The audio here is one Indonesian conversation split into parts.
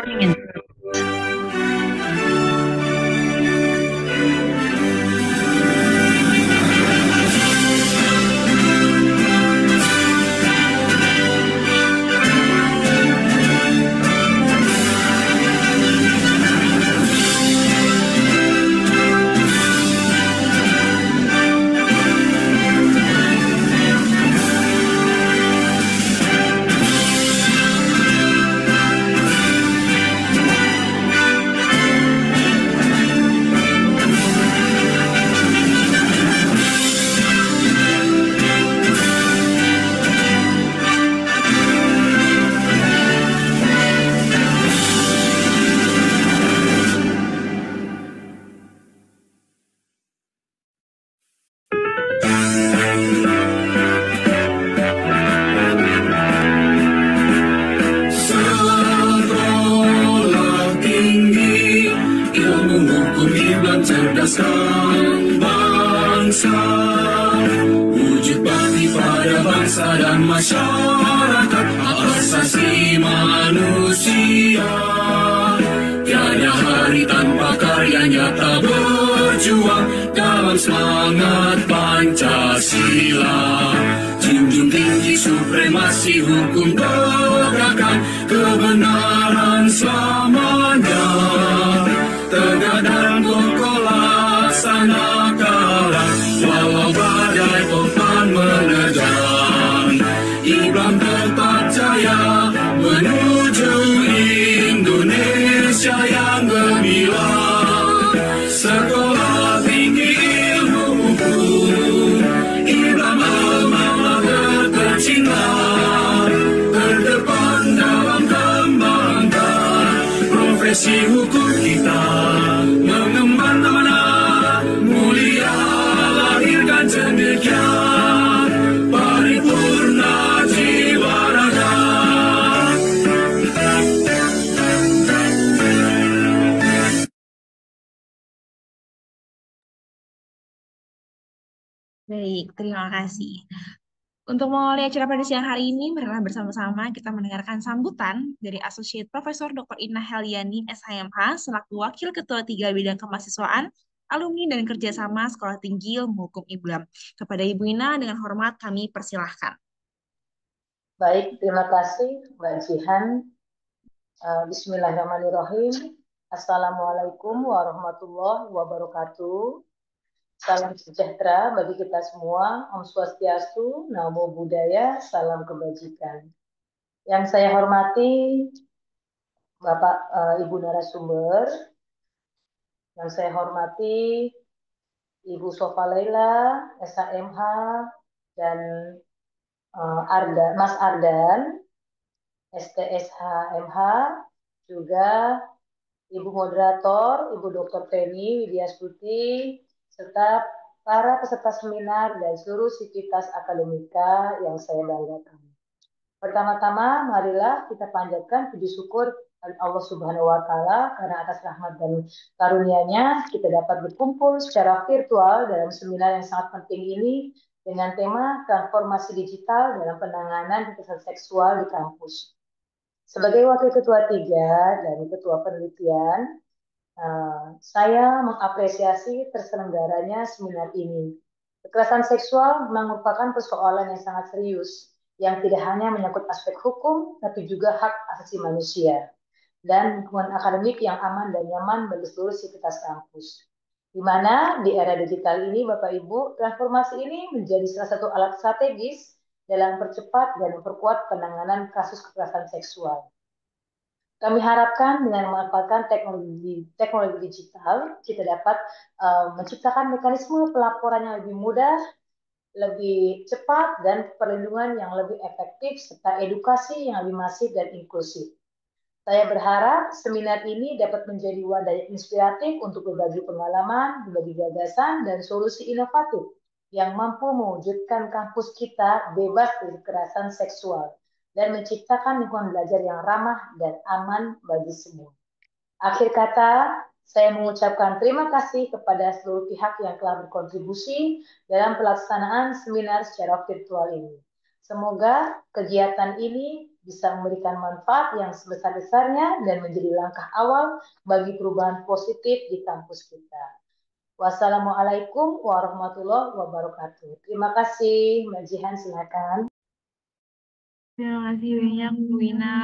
recording in sekolah tinggi, ilmu hukum Islam cerdaskan bangsa, wujud bakti pada bangsa dan masyarakat, hak asasi manusia. Tiada hari tanpa karya nyata berjuang dalam semangat Pancasila. Junjung tinggi supremasi hukum, tegakkan kebenaran selamanya. Tegak dan kokoh laksanakanlah, walau badai topan menerjang. Islam tetap jaya menuju Indonesia yang gemilang. Sekolah tinggi ilmu hukum, Islam amanah tercinta, terdepan dalam kembangkan profesi hukum kita. Mengemban amanah mulia, lahirkan cendekia, paripurna jiwa raga. Baik, terima kasih. Untuk memulai acara pada siang hari ini, marilah bersama-sama kita mendengarkan sambutan dari Associate Profesor Dr. Inna Heliani, SHMH, selaku Wakil Ketua 3 Bidang Kemahasiswaan, Alumni dan Kerjasama Sekolah Tinggi Ilmu Hukum IBLAM. Kepada Ibu Inna, dengan hormat kami persilahkan. Baik, terima kasih Mbak Jihan. Bismillahirrahmanirrahim. Assalamualaikum warahmatullahi wabarakatuh. Salam sejahtera bagi kita semua. Om Swastiastu, Namo Buddhaya, salam kebajikan. Yang saya hormati Bapak Ibu narasumber, yang saya hormati Ibu Sofa Laila, SHMH, dan Mas Ardan, STSHMH, juga Ibu Moderator, Ibu Dr. Feni Widyastuti, serta para peserta seminar dan seluruh sivitas akademika yang saya banggakan. Pertama-tama, marilah kita panjatkan puji syukur Allah Subhanahu wa Ta'ala karena atas rahmat dan karunia-Nya kita dapat berkumpul secara virtual dalam seminar yang sangat penting ini dengan tema transformasi digital dalam penanganan kekerasan seksual di kampus. Sebagai Wakil Ketua 3 dan Ketua Penelitian, saya mengapresiasi terselenggaranya seminar ini. Kekerasan seksual memang merupakan persoalan yang sangat serius, yang tidak hanya menyangkut aspek hukum, tapi juga hak asasi manusia, dan lingkungan akademik yang aman dan nyaman bagi seluruh sivitas kampus. Di mana di era digital ini, Bapak Ibu, transformasi ini menjadi salah satu alat strategis dalam mempercepat dan memperkuat penanganan kasus kekerasan seksual. Kami harapkan dengan memanfaatkan teknologi digital, kita dapat menciptakan mekanisme pelaporan yang lebih mudah, lebih cepat, dan perlindungan yang lebih efektif, serta edukasi yang lebih masif dan inklusif. Saya berharap seminar ini dapat menjadi wadah yang inspiratif untuk berbagi pengalaman, berbagi gagasan, dan solusi inovatif yang mampu mewujudkan kampus kita bebas dari kekerasan seksual dan menciptakan lingkungan belajar yang ramah dan aman bagi semua. Akhir kata, saya mengucapkan terima kasih kepada seluruh pihak yang telah berkontribusi dalam pelaksanaan seminar secara virtual ini. Semoga kegiatan ini bisa memberikan manfaat yang sebesar-besarnya dan menjadi langkah awal bagi perubahan positif di kampus kita. Wassalamualaikum warahmatullahi wabarakatuh. Terima kasih, Mbak Jihan, silakan. Terima kasih banyak Bu Wina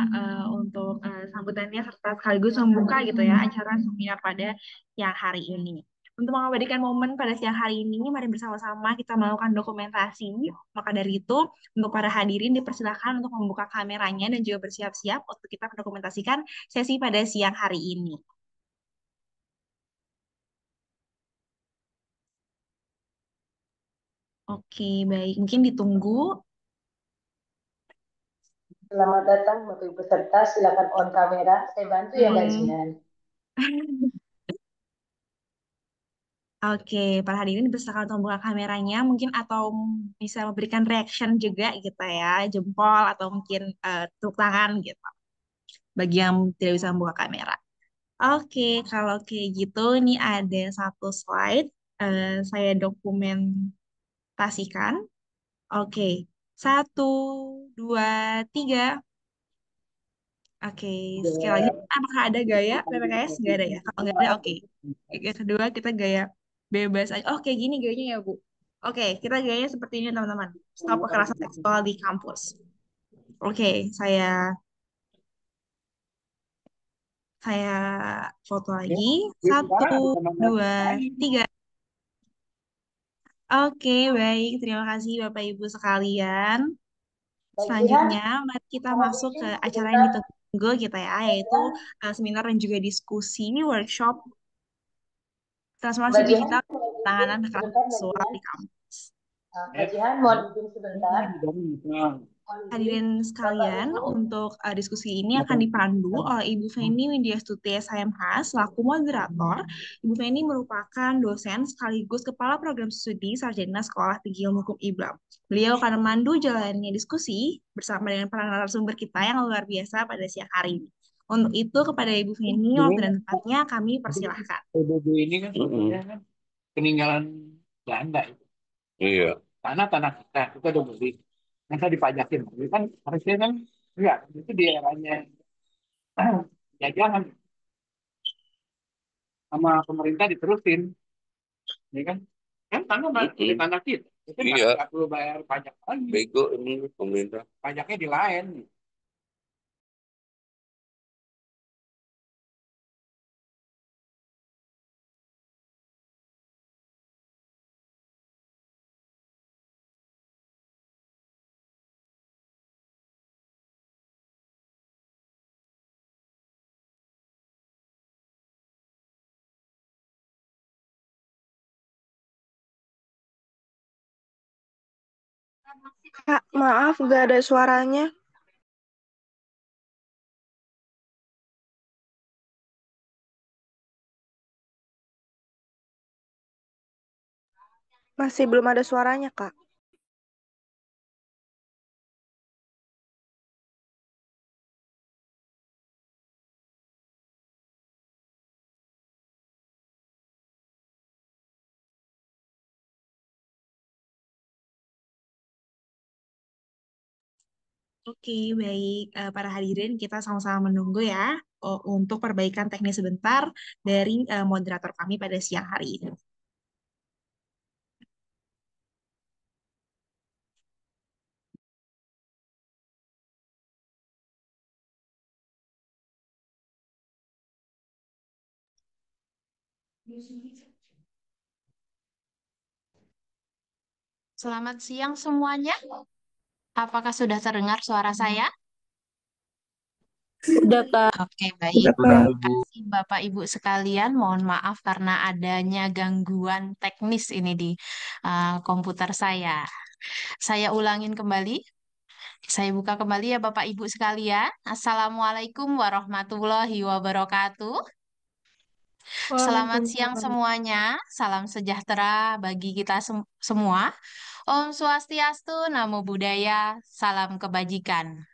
untuk sambutannya serta sekaligus membuka gitu ya acara seminar pada siang hari ini. Untuk mengabadikan momen pada siang hari ini, mari bersama-sama kita melakukan dokumentasi. Maka dari itu, untuk para hadirin dipersilakan untuk membuka kameranya dan juga bersiap-siap untuk kita mendokumentasikan sesi pada siang hari ini. Oke, baik. Mungkin ditunggu. Selamat datang Bapak Ibu peserta, silakan on kamera. Saya bantu ya Mbak Jihan. Oke, para hadirin bersilakan untuk membuka kameranya mungkin atau bisa memberikan reaction juga gitu ya, jempol atau mungkin tepuk tangan gitu bagi yang tidak bisa membuka kamera. Oke, kalau kayak gitu ini ada satu slide saya dokumentasikan. Oke, satu, dua, tiga. Oke, sekali lagi apakah ada gaya PPKS? Nggak ada ya? Kalau nggak ada, oke. Yang kedua kita gaya bebas aja. Oke, gini gayanya ya Bu. Oke, kita gayanya seperti ini teman-teman. Stop kekerasan seksual di kampus. Oke, saya foto lagi. Satu, dua, tiga. Oke, baik. Terima kasih Bapak Ibu sekalian. Mbak Jihan, Selanjutnya, mari kita mohon masuk ke izin acara yang sebentar. ditunggu kita ya, yaitu seminar dan juga diskusi workshop transformasi Mbak Jihan, digital mohon izin penanganan kekerasan sebentar Mbak seksual Jihan. di kampus. Mbak Jihan, mohon izin sebentar. Mohon izin. Hadirin Bapak sekalian, Ibu, untuk diskusi ini akan dipandu oleh Ibu Feni Widyastuti SHMH selaku moderator. Ibu Feni merupakan dosen sekaligus Kepala Program Studi Sarjana Sekolah Tinggi Ilmu Hukum IBLAM. Beliau akan memandu jalannya diskusi bersama dengan para narasumber kita yang luar biasa pada siang hari ini. Untuk itu, kepada Ibu Feni, waktu dan tempatnya kami persilahkan. PBB ini kan sebenarnya kan peninggalan Belanda itu. Iya. Tanah-tanah kita udah beli. Masa dipajakin? Itu kan harusnya kan enggak, itu di eranya jajahan sama pemerintah diterusin, ya kan? Kan tanah di tanah kita. Itu nggak perlu bayar pajak lagi. Bego ini pemerintah. Pajaknya di lain. Kak, maaf gak ada suaranya. Masih belum ada suaranya, Kak. Oke, baik. Para hadirin, kita sama-sama menunggu ya untuk perbaikan teknis sebentar dari moderator kami pada siang hari ini. Selamat siang semuanya. Apakah sudah terdengar suara saya? Udah, Kak. Oke, baik. Kak. Terima kasih Bapak Ibu sekalian. Mohon maaf karena adanya gangguan teknis ini di komputer saya. Saya ulangin kembali. Saya buka kembali ya Bapak Ibu sekalian. Assalamualaikum warahmatullahi wabarakatuh. Selamat siang semuanya. Salam sejahtera bagi kita semua. Om Swastiastu, Namo Buddhaya, salam kebajikan.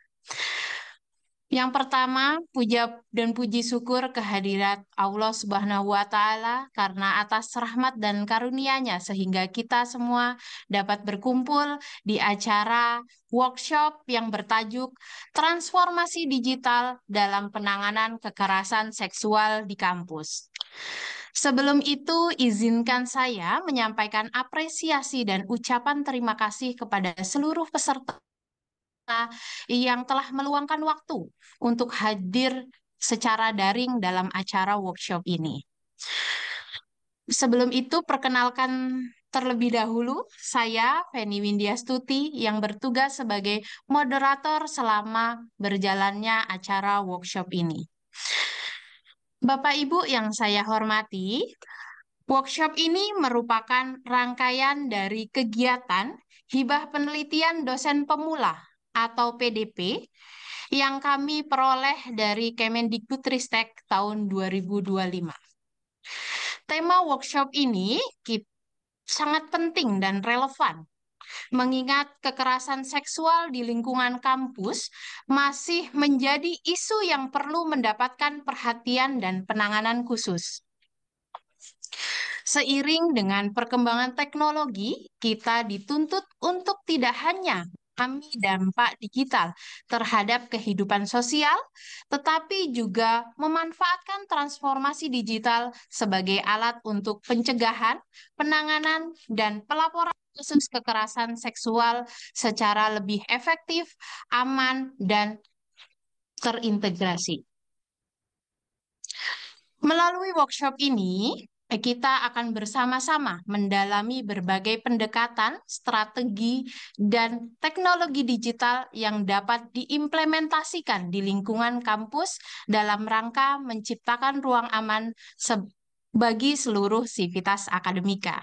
Yang pertama, puja dan puji syukur kehadirat Allah Subhanahu wa Ta'ala karena atas rahmat dan karunia-Nya sehingga kita semua dapat berkumpul di acara workshop yang bertajuk Transformasi Digital dalam Penanganan Kekerasan Seksual di Kampus. Sebelum itu, izinkan saya menyampaikan apresiasi dan ucapan terima kasih kepada seluruh peserta yang telah meluangkan waktu untuk hadir secara daring dalam acara workshop ini. Sebelum itu, perkenalkan terlebih dahulu, saya Feni Windiastuti yang bertugas sebagai moderator selama berjalannya acara workshop ini. Bapak Ibu yang saya hormati, workshop ini merupakan rangkaian dari kegiatan hibah penelitian dosen pemula atau PDP yang kami peroleh dari Kemendikbudristek tahun 2025. Tema workshop ini sangat penting dan relevan, mengingat kekerasan seksual di lingkungan kampus masih menjadi isu yang perlu mendapatkan perhatian dan penanganan khusus. Seiring dengan perkembangan teknologi, kita dituntut untuk tidak hanya memahami dampak digital terhadap kehidupan sosial, tetapi juga memanfaatkan transformasi digital sebagai alat untuk pencegahan, penanganan, dan pelaporan kasus kekerasan seksual secara lebih efektif, aman, dan terintegrasi. Melalui workshop ini, kita akan bersama-sama mendalami berbagai pendekatan, strategi, dan teknologi digital yang dapat diimplementasikan di lingkungan kampus dalam rangka menciptakan ruang aman bagi seluruh sivitas akademika.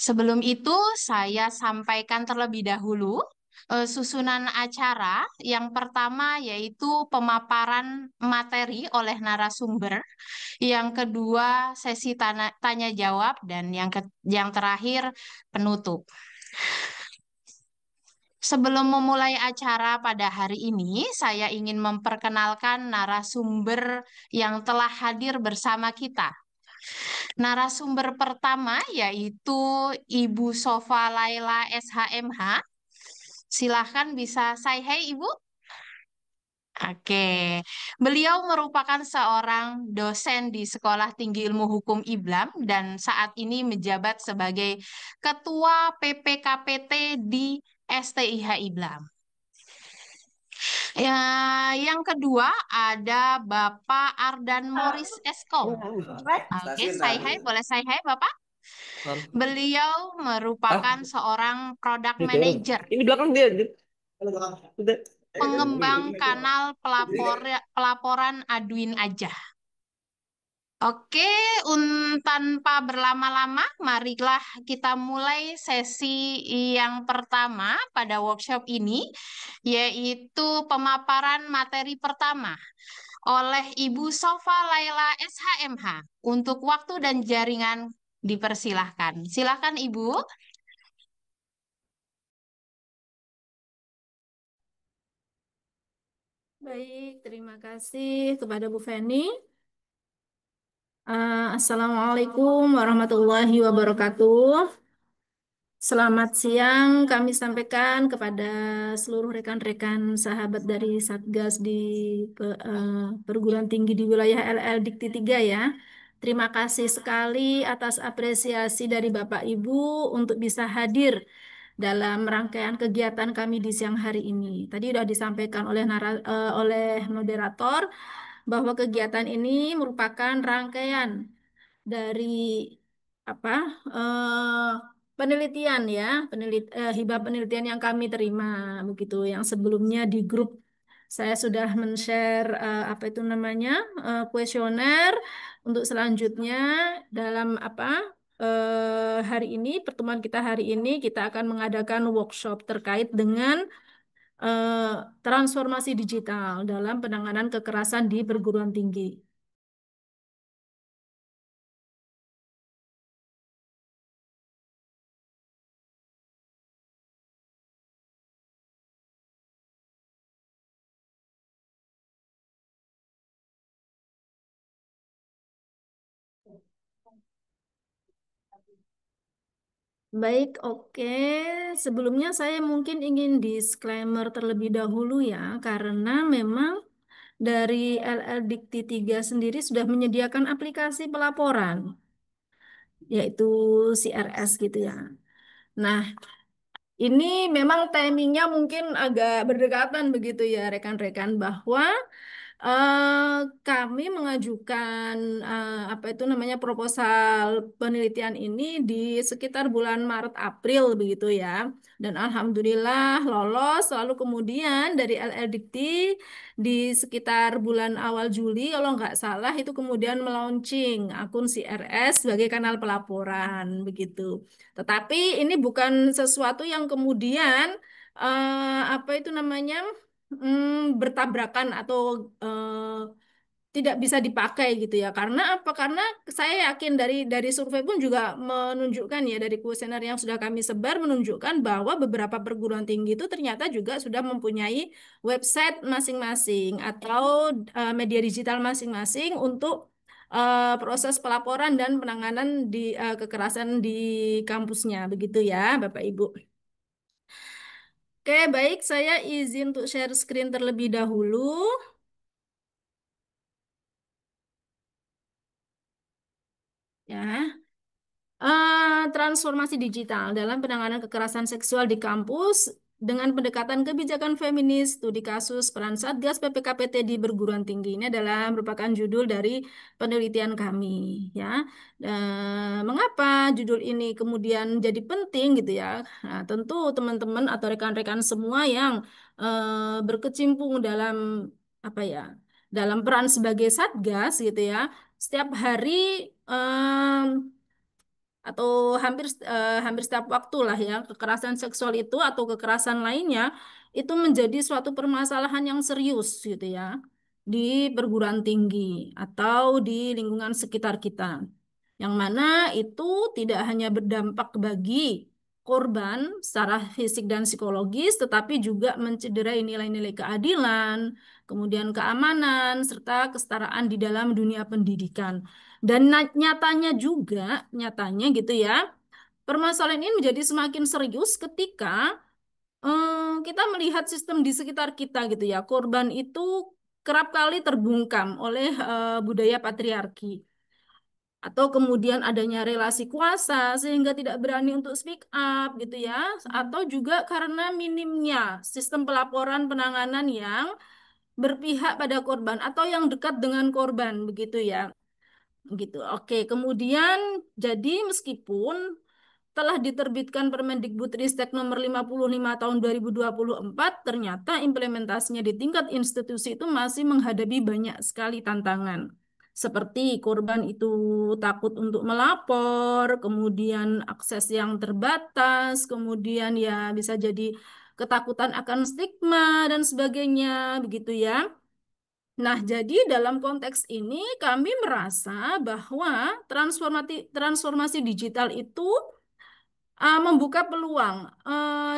Sebelum itu, saya sampaikan terlebih dahulu susunan acara. Yang pertama yaitu pemaparan materi oleh narasumber. Yang kedua, sesi tanya jawab, dan yang terakhir penutup. Sebelum memulai acara pada hari ini, saya ingin memperkenalkan narasumber yang telah hadir bersama kita. Narasumber pertama yaitu Ibu Sofa Laila SHMH. Silahkan bisa say hey Ibu. Oke, beliau merupakan seorang dosen di Sekolah Tinggi Ilmu Hukum IBLAM dan saat ini menjabat sebagai Ketua PPKPT di STIH IBLAM. Ya, yang kedua ada Bapak Ardan Morris Eskom. Oke, say hi, boleh say hi Bapak? Beliau merupakan seorang product manager, Ini belakang dia. pengembang kanal pelaporan aduin aja. Oke, tanpa berlama-lama, marilah kita mulai sesi yang pertama pada workshop ini, yaitu pemaparan materi pertama oleh Ibu Sofa Laila SHMH. Untuk waktu dan jaringan dipersilahkan. Silahkan Ibu. Baik, terima kasih kepada Bu Feni. Assalamualaikum warahmatullahi wabarakatuh. Selamat siang kami sampaikan kepada seluruh rekan-rekan sahabat dari Satgas di perguruan tinggi di wilayah LL Dikti 3 ya. Terima kasih sekali atas apresiasi dari Bapak Ibu untuk bisa hadir dalam rangkaian kegiatan kami di siang hari ini. Tadi sudah disampaikan oleh moderator bahwa kegiatan ini merupakan rangkaian dari apa penelitian ya, hibah penelitian yang kami terima begitu. Yang sebelumnya di grup saya sudah men-share apa itu namanya kuesioner. Untuk selanjutnya dalam hari ini, pertemuan kita hari ini kita akan mengadakan workshop terkait dengan transformasi digital dalam penanganan kekerasan di perguruan tinggi. Baik, oke. Sebelumnya saya mungkin ingin disclaimer terlebih dahulu ya, karena memang dari LL Dikti 3 sendiri sudah menyediakan aplikasi pelaporan, yaitu CRS gitu ya. Nah, ini memang timingnya mungkin agak berdekatan begitu ya rekan-rekan, bahwa kami mengajukan apa itu namanya proposal penelitian ini di sekitar bulan Maret April begitu ya. Dan alhamdulillah lolos. Lalu kemudian dari LLDikti di sekitar bulan awal Juli kalau nggak salah itu kemudian melaunching akun CRS sebagai kanal pelaporan begitu. Tetapi ini bukan sesuatu yang kemudian apa itu namanya bertabrakan atau tidak bisa dipakai gitu ya. Karena apa? Karena saya yakin dari survei pun juga menunjukkan ya, dari kuesioner yang sudah kami sebar menunjukkan bahwa beberapa perguruan tinggi itu ternyata juga sudah mempunyai website masing-masing atau media digital masing-masing untuk proses pelaporan dan penanganan di kekerasan di kampusnya begitu ya, Bapak Ibu. Oke, baik, saya izin untuk share screen terlebih dahulu. Ya, transformasi digital dalam penanganan kekerasan seksual di kampus dengan pendekatan kebijakan feminis studi kasus peran Satgas PPKPT di perguruan tinggi. Ini adalah merupakan judul dari penelitian kami. Ya, mengapa judul ini kemudian jadi penting gitu ya? Nah, tentu teman-teman atau rekan-rekan semua yang berkecimpung dalam apa ya? Dalam peran sebagai satgas gitu ya, setiap hari atau hampir setiap waktu lah ya, kekerasan seksual itu atau kekerasan lainnya itu menjadi suatu permasalahan yang serius gitu ya di perguruan tinggi atau di lingkungan sekitar kita, yang mana itu tidak hanya berdampak bagi korban secara fisik dan psikologis, tetapi juga mencederai nilai-nilai keadilan, kemudian keamanan, serta kesetaraan di dalam dunia pendidikan. Dan nyatanya gitu ya, permasalahan ini menjadi semakin serius ketika kita melihat sistem di sekitar kita gitu ya. Korban itu kerap kali terbungkam oleh budaya patriarki atau kemudian adanya relasi kuasa sehingga tidak berani untuk speak up gitu ya, atau juga karena minimnya sistem pelaporan penanganan yang berpihak pada korban atau yang dekat dengan korban begitu ya. Gitu. Oke, kemudian jadi meskipun telah diterbitkan Permendikbudristek nomor 55 tahun 2024, ternyata implementasinya di tingkat institusi itu masih menghadapi banyak sekali tantangan. Seperti korban itu takut untuk melapor, kemudian akses yang terbatas, kemudian ya bisa jadi ketakutan akan stigma dan sebagainya, begitu ya. Nah, jadi dalam konteks ini kami merasa bahwa transformasi digital itu membuka peluang.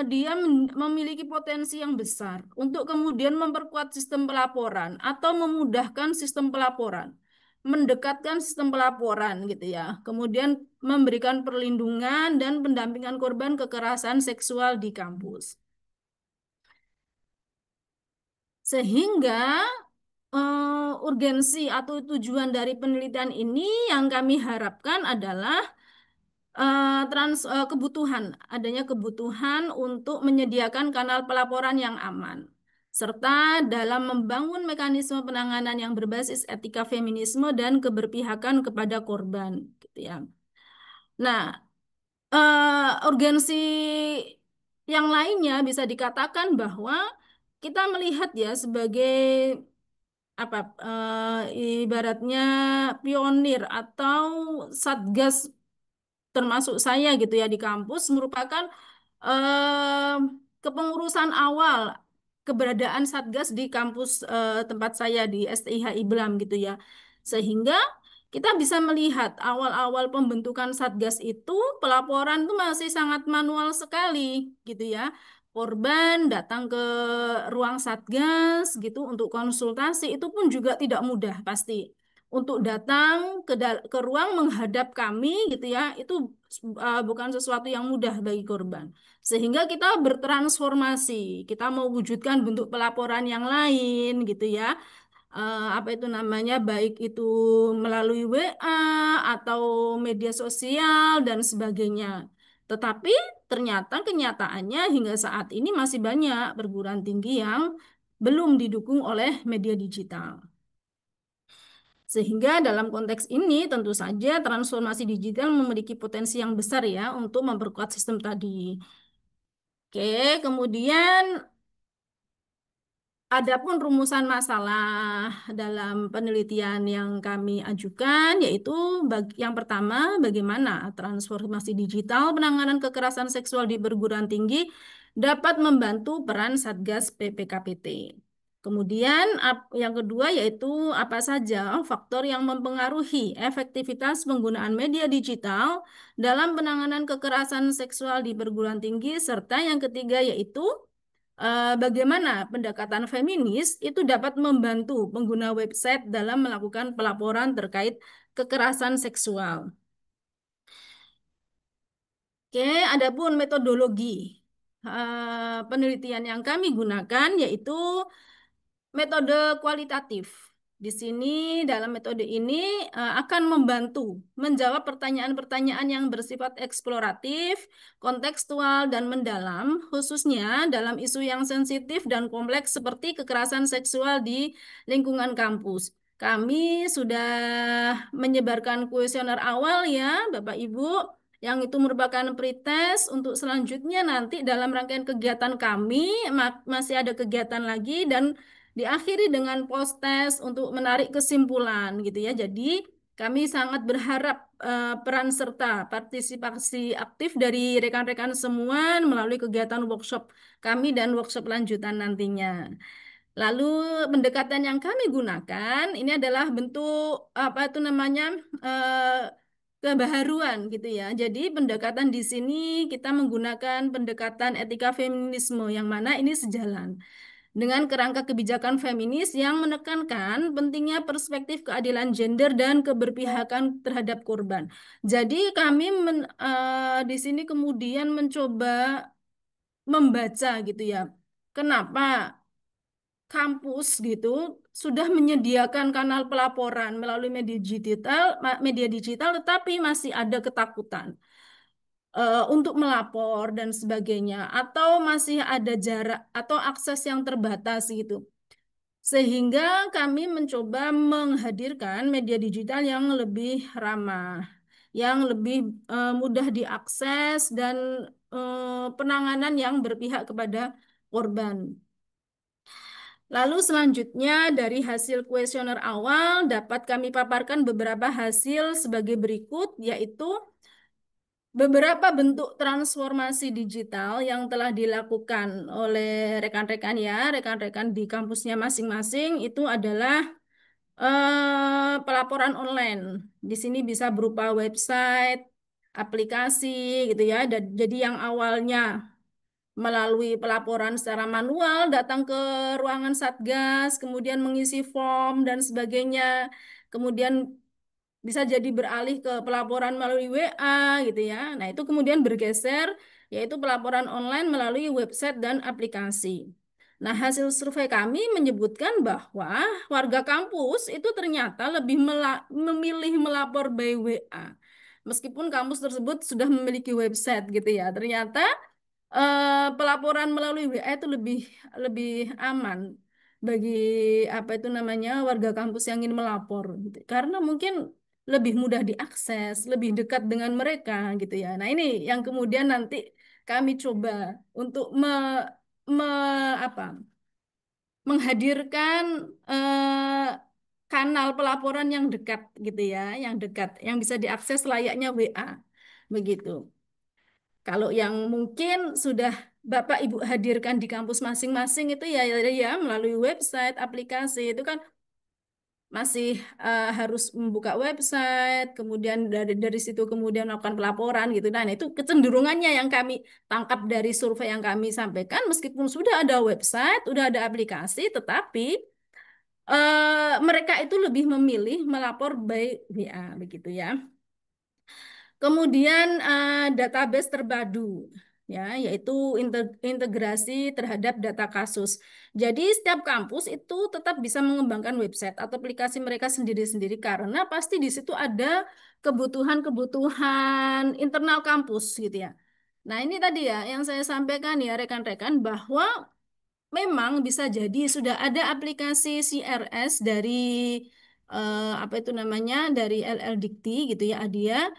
Dia memiliki potensi yang besar untuk kemudian memperkuat sistem pelaporan atau memudahkan sistem pelaporan, mendekatkan sistem pelaporan gitu ya. Kemudian memberikan perlindungan dan pendampingan korban kekerasan seksual di kampus. Sehingga urgensi atau tujuan dari penelitian ini yang kami harapkan adalah adanya kebutuhan untuk menyediakan kanal pelaporan yang aman, serta dalam membangun mekanisme penanganan yang berbasis etika feminisme dan keberpihakan kepada korban, gitu ya. Nah, urgensi yang lainnya bisa dikatakan bahwa kita melihat ya sebagai apa ibaratnya pionir atau satgas, termasuk saya gitu ya di kampus merupakan eh, kepengurusan awal keberadaan Satgas di kampus tempat saya di STIH Iblam gitu ya. Sehingga kita bisa melihat awal-awal pembentukan Satgas itu pelaporan itu masih sangat manual sekali gitu ya. Korban datang ke ruang Satgas gitu untuk konsultasi itu pun juga tidak mudah pasti. untuk datang ke ruang menghadap kami gitu ya, itu bukan sesuatu yang mudah bagi korban. Sehingga kita bertransformasi, kita mewujudkan bentuk pelaporan yang lain gitu ya. Apa itu namanya, baik itu melalui WA atau media sosial dan sebagainya. Tetapi ternyata kenyataannya hingga saat ini masih banyak perguruan tinggi yang belum didukung oleh media digital. Sehingga dalam konteks ini tentu saja transformasi digital memiliki potensi yang besar ya untuk memperkuat sistem tadi. Oke, kemudian adapun rumusan masalah dalam penelitian yang kami ajukan yaitu yang pertama, bagaimana transformasi digital penanganan kekerasan seksual di perguruan tinggi dapat membantu peran Satgas PPKPT. Kemudian yang kedua yaitu apa saja faktor yang mempengaruhi efektivitas penggunaan media digital dalam penanganan kekerasan seksual di perguruan tinggi, serta yang ketiga yaitu bagaimana pendekatan feminis itu dapat membantu pengguna website dalam melakukan pelaporan terkait kekerasan seksual. Oke, adapun metodologi penelitian yang kami gunakan yaitu metode kualitatif. Di sini, dalam metode ini akan membantu menjawab pertanyaan-pertanyaan yang bersifat eksploratif, kontekstual, dan mendalam, khususnya dalam isu yang sensitif dan kompleks seperti kekerasan seksual di lingkungan kampus. Kami sudah menyebarkan kuesioner awal ya, Bapak Ibu, yang itu merupakan pretest. Untuk selanjutnya nanti dalam rangkaian kegiatan kami masih ada kegiatan lagi dan diakhiri dengan post test untuk menarik kesimpulan gitu ya. Jadi kami sangat berharap peran serta partisipasi aktif dari rekan-rekan semua melalui kegiatan workshop kami dan workshop lanjutan nantinya. Lalu pendekatan yang kami gunakan ini adalah bentuk apa itu namanya kebaharuan gitu ya. Jadi pendekatan di sini kita menggunakan pendekatan etika feminisme yang mana ini sejalan dengan kerangka kebijakan feminis yang menekankan pentingnya perspektif keadilan gender dan keberpihakan terhadap korban. Jadi kami di sini kemudian mencoba membaca gitu ya. Kenapa kampus gitu sudah menyediakan kanal pelaporan melalui media digital, tetapi masih ada ketakutan untuk melapor dan sebagainya, atau masih ada jarak atau akses yang terbatas gitu. Sehingga kami mencoba menghadirkan media digital yang lebih ramah, yang lebih mudah diakses dan penanganan yang berpihak kepada korban. Lalu selanjutnya dari hasil kuesioner awal dapat kami paparkan beberapa hasil sebagai berikut, yaitu beberapa bentuk transformasi digital yang telah dilakukan oleh rekan-rekan ya, rekan-rekan di kampusnya masing-masing itu adalah pelaporan online. Di sini bisa berupa website, aplikasi gitu ya. Jadi yang awalnya melalui pelaporan secara manual, datang ke ruangan Satgas, kemudian mengisi form dan sebagainya, kemudian bisa jadi beralih ke pelaporan melalui WA gitu ya. Nah, itu kemudian bergeser yaitu pelaporan online melalui website dan aplikasi. Nah, hasil survei kami menyebutkan bahwa warga kampus itu ternyata lebih memilih melapor by WA. Meskipun kampus tersebut sudah memiliki website gitu ya. Ternyata pelaporan melalui WA itu lebih lebih aman bagi apa itu namanya warga kampus yang ingin melapor gitu. Karena mungkin lebih mudah diakses, lebih dekat dengan mereka gitu ya. Nah, ini yang kemudian nanti kami coba untuk apa menghadirkan kanal pelaporan yang dekat gitu ya, yang dekat, yang bisa diakses layaknya WA begitu. Kalau yang mungkin sudah Bapak Ibu hadirkan di kampus masing-masing itu ya melalui website, aplikasi itu kan masih harus membuka website, kemudian dari situ kemudian melakukan pelaporan gitu. Nah, itu kecenderungannya yang kami tangkap dari survei yang kami sampaikan, meskipun sudah ada website, sudah ada aplikasi, tetapi mereka itu lebih memilih melapor by WA begitu ya. Kemudian database terpadu ya, yaitu integrasi terhadap data kasus. Jadi setiap kampus itu tetap bisa mengembangkan website atau aplikasi mereka sendiri-sendiri karena pasti di situ ada kebutuhan-kebutuhan internal kampus gitu ya. Nah, ini tadi ya yang saya sampaikan ya rekan-rekan bahwa memang bisa jadi sudah ada aplikasi CRS dari apa itu namanya dari LL Dikti gitu ya Adia.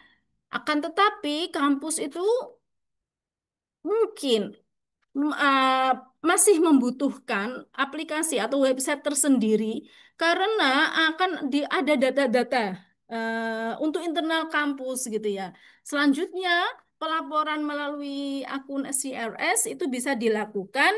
Akan tetapi kampus itu mungkin masih membutuhkan aplikasi atau website tersendiri karena akan ada data-data untuk internal kampus gitu ya. Selanjutnya, pelaporan melalui akun CRS itu bisa dilakukan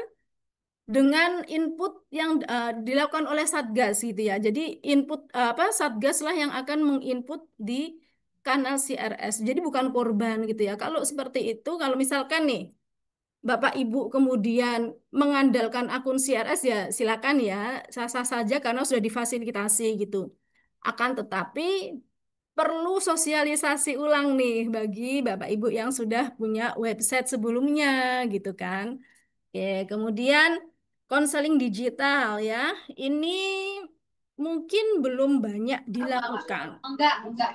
dengan input yang dilakukan oleh Satgas gitu ya. Jadi input apa Satgas lah yang akan menginput di kanal CRS. Jadi bukan korban gitu ya. Kalau seperti itu, kalau misalkan nih Bapak Ibu kemudian mengandalkan akun CRS ya silakan ya, sah-sah saja karena sudah difasilitasi gitu. Akan tetapi perlu sosialisasi ulang nih bagi Bapak Ibu yang sudah punya website sebelumnya gitu kan. Oke, kemudian konseling digital ya. Ini mungkin belum banyak dilakukan.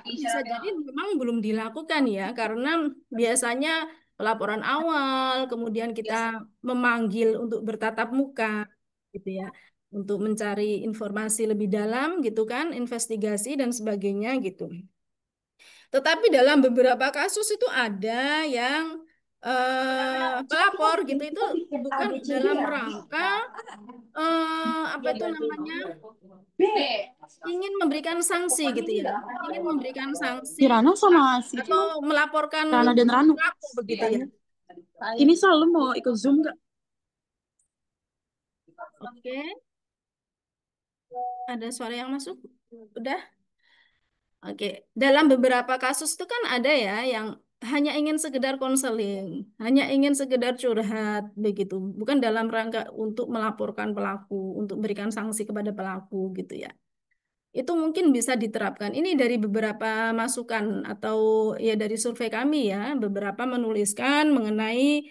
Bisa jadi memang belum dilakukan ya, karena biasanya pelaporan awal, kemudian kita memanggil untuk bertatap muka, gitu ya, untuk mencari informasi lebih dalam, gitu kan, investigasi dan sebagainya, gitu. Tetapi dalam beberapa kasus itu ada yang pelapor gitu itu bukan dalam rangka apa itu namanya ingin memberikan sanksi gitu ya, ingin memberikan sanksi Kirana sama Siti atau mah, melaporkan Rana dan Ranu. pelaku begitu ya. Ini selalu mau ikut Zoom nggak? Oke, ada suara yang masuk? Udah? Oke, dalam beberapa kasus itu kan ada ya yang hanya ingin sekedar konseling, hanya ingin sekedar curhat begitu, bukan dalam rangka untuk melaporkan pelaku, untuk memberikan sanksi kepada pelaku gitu ya. Itu mungkin bisa diterapkan. Ini dari beberapa masukan atau ya dari survei kami ya, beberapa menuliskan mengenai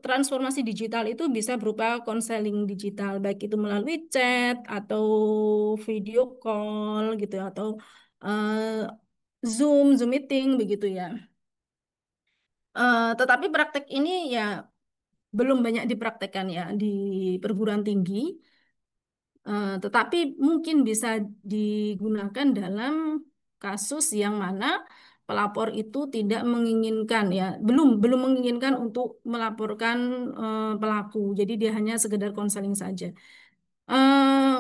transformasi digital itu bisa berupa konseling digital, baik itu melalui chat atau video call gitu atau Zoom meeting begitu ya. Tetapi praktek ini ya belum banyak dipraktekkan ya di perguruan tinggi. Tetapi mungkin bisa digunakan dalam kasus yang mana pelapor itu tidak menginginkan ya, belum menginginkan untuk melaporkan pelaku. Jadi dia hanya sekedar konseling saja. Eh,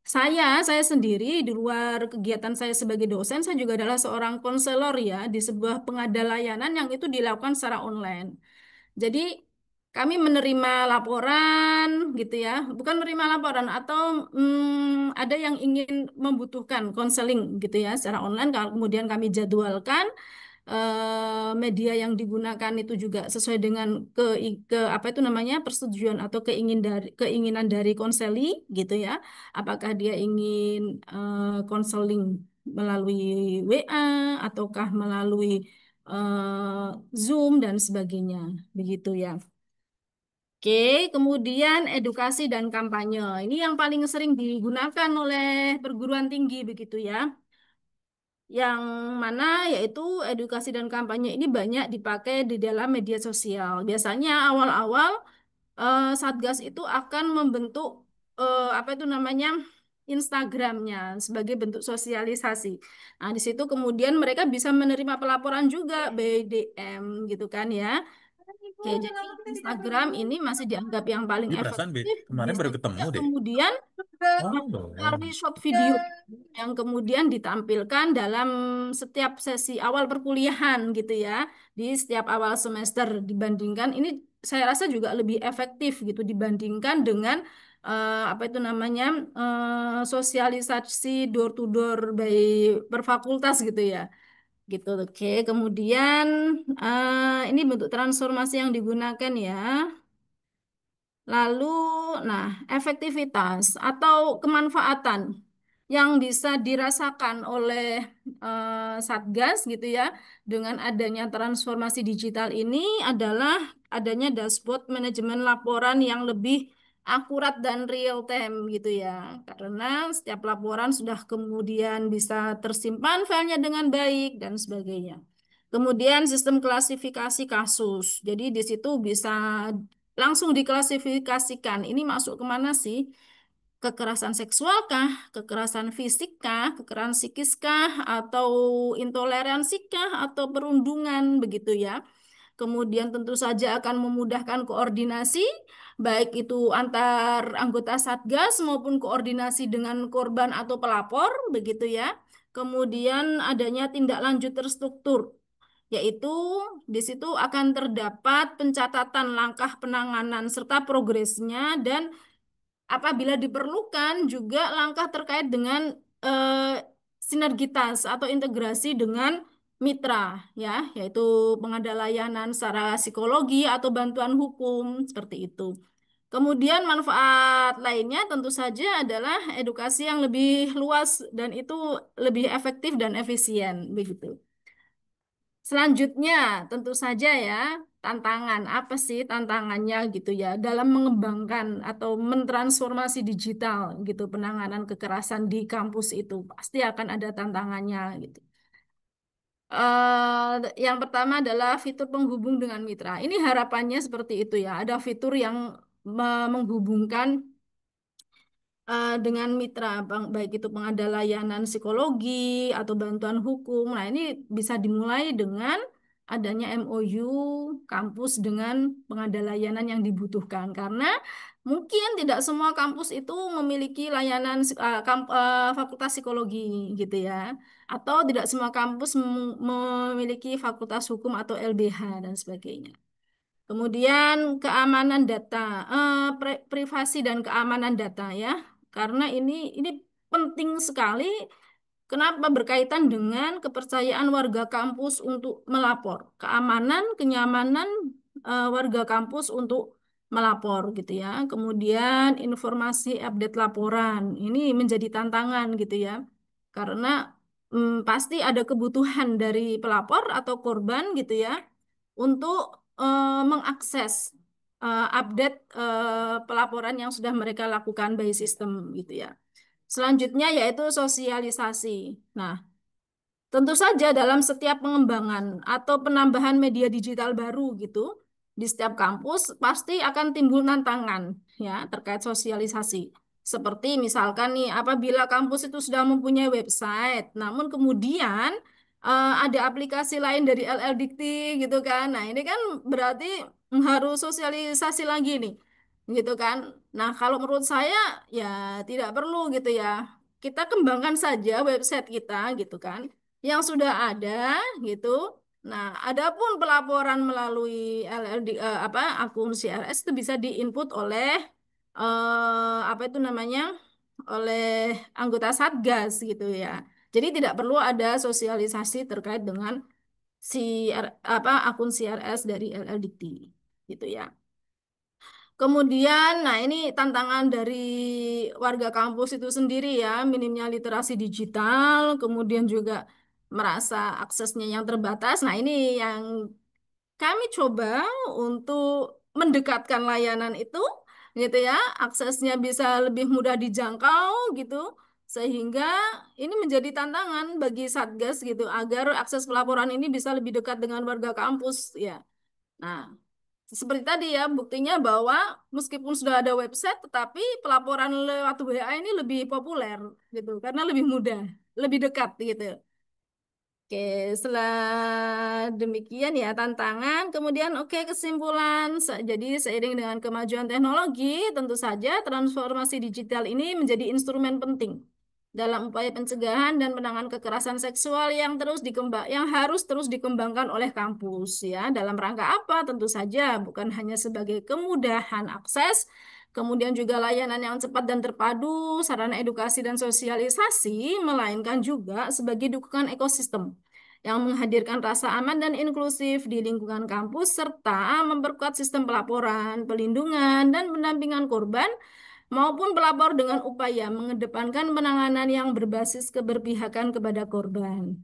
saya sendiri di luar kegiatan saya sebagai dosen, saya juga adalah seorang konselor ya di sebuah pengada layanan yang itu dilakukan secara online. Jadi kami menerima laporan gitu ya, bukan menerima laporan atau ada yang ingin membutuhkan konseling gitu ya secara online. Kalau kemudian kami jadwalkan media yang digunakan itu juga sesuai dengan ke apa itu namanya persetujuan atau keinginan dari konseli gitu ya. Apakah dia ingin konseling melalui WA ataukah melalui Zoom dan sebagainya begitu ya. Oke, kemudian edukasi dan kampanye. Ini yang paling sering digunakan oleh perguruan tinggi begitu ya. Yang mana yaitu edukasi dan kampanye ini banyak dipakai di dalam media sosial. Biasanya awal-awal Satgas itu akan membentuk apa itu namanya Instagramnya sebagai bentuk sosialisasi. Nah, di situ kemudian mereka bisa menerima pelaporan juga by DM gitu kan ya. Oke, jadi Instagram ini masih dianggap yang paling Ini perasaan efektif. kemarin Bisa baru juga ketemu deh. kemudian Oh, belum. melalui short video yang kemudian ditampilkan dalam setiap sesi awal perkuliahan gitu ya, di setiap awal semester dibandingkan ini saya rasa juga lebih efektif gitu dibandingkan dengan apa itu namanya sosialisasi door to door by per fakultas gitu ya. Gitu, oke. Kemudian ini bentuk transformasi yang digunakan ya. Lalu, nah, efektivitas atau kemanfaatan yang bisa dirasakan oleh Satgas gitu ya dengan adanya transformasi digital ini adalah adanya dashboard manajemen laporan yang lebih akurat dan real time gitu ya. Karena setiap laporan sudah kemudian bisa tersimpan filenya dengan baik dan sebagainya. Kemudian sistem klasifikasi kasus. Jadi di situ bisa langsung diklasifikasikan. Ini masuk kemana sih? Kekerasan seksual kah, kekerasan fisik kah, kekerasan psikis kah, atau intoleransi kah, atau perundungan begitu ya. Kemudian tentu saja akan memudahkan koordinasi, baik itu antar anggota Satgas maupun koordinasi dengan korban atau pelapor, begitu ya. Kemudian adanya tindak lanjut terstruktur, yaitu di situ akan terdapat pencatatan langkah penanganan serta progresnya dan apabila diperlukan juga langkah terkait dengan sinergitas atau integrasi dengan mitra ya, yaitu pengada layanan secara psikologi atau bantuan hukum seperti itu. Kemudian manfaat lainnya tentu saja adalah edukasi yang lebih luas dan itu lebih efektif dan efisien begitu. Selanjutnya, tentu saja ya, tantangan apa sih tantangannya gitu ya dalam mengembangkan atau mentransformasi digital gitu penanganan kekerasan di kampus itu pasti akan ada tantangannya gitu. Yang pertama adalah fitur penghubung dengan mitra. Ini harapannya seperti itu ya. Ada fitur yang menghubungkan dengan mitra, baik itu pengada layanan psikologi atau bantuan hukum. Nah, ini bisa dimulai dengan adanya MOU kampus dengan pengada layanan yang dibutuhkan. Karena mungkin tidak semua kampus itu memiliki layanan fakultas psikologi gitu ya. Atau tidak semua kampus memiliki fakultas hukum atau LBH dan sebagainya. Kemudian keamanan data, privasi dan keamanan data ya, karena ini penting sekali. Kenapa? Berkaitan dengan kepercayaan warga kampus untuk melapor, keamanan, kenyamanan warga kampus untuk melapor gitu ya. Kemudian informasi update laporan, ini menjadi tantangan gitu ya, karena pasti ada kebutuhan dari pelapor atau korban gitu ya untuk mengakses update pelaporan yang sudah mereka lakukan by system gitu ya. Selanjutnya yaitu sosialisasi. Nah, tentu saja dalam setiap pengembangan atau penambahan media digital baru gitu di setiap kampus pasti akan timbul tantangan ya terkait sosialisasi. Seperti misalkan nih apabila kampus itu sudah mempunyai website, namun kemudian ada aplikasi lain dari LLDikti gitu kan. Nah, ini kan berarti harus sosialisasi lagi nih. Gitu kan. Nah, kalau menurut saya ya tidak perlu gitu ya. Kita kembangkan saja website kita gitu kan yang sudah ada gitu. Nah, adapun pelaporan melalui LLD akun CRS itu bisa diinput oleh apa itu namanya? Oleh anggota Satgas gitu ya. Jadi tidak perlu ada sosialisasi terkait dengan akun CRS dari LLDikti gitu ya. Kemudian, nah ini tantangan dari warga kampus itu sendiri ya, minimnya literasi digital, kemudian juga merasa aksesnya yang terbatas. Nah ini yang kami coba untuk mendekatkan layanan itu, gitu ya, aksesnya bisa lebih mudah dijangkau gitu, sehingga ini menjadi tantangan bagi Satgas gitu, agar akses pelaporan ini bisa lebih dekat dengan warga kampus ya. Nah, seperti tadi ya, buktinya bahwa meskipun sudah ada website, tetapi pelaporan lewat WA ini lebih populer gitu, karena lebih mudah, lebih dekat gitu. Oke, setelah demikian ya tantangan, kemudian oke kesimpulan. Jadi seiring dengan kemajuan teknologi, tentu saja transformasi digital ini menjadi instrumen penting dalam upaya pencegahan dan penanganan kekerasan seksual yang harus terus dikembangkan oleh kampus ya. Dalam rangka apa? Tentu saja bukan hanya sebagai kemudahan akses, kemudian juga layanan yang cepat dan terpadu, sarana edukasi dan sosialisasi, melainkan juga sebagai dukungan ekosistem yang menghadirkan rasa aman dan inklusif di lingkungan kampus serta memperkuat sistem pelaporan, pelindungan, dan pendampingan korban maupun pelapor dengan upaya mengedepankan penanganan yang berbasis keberpihakan kepada korban.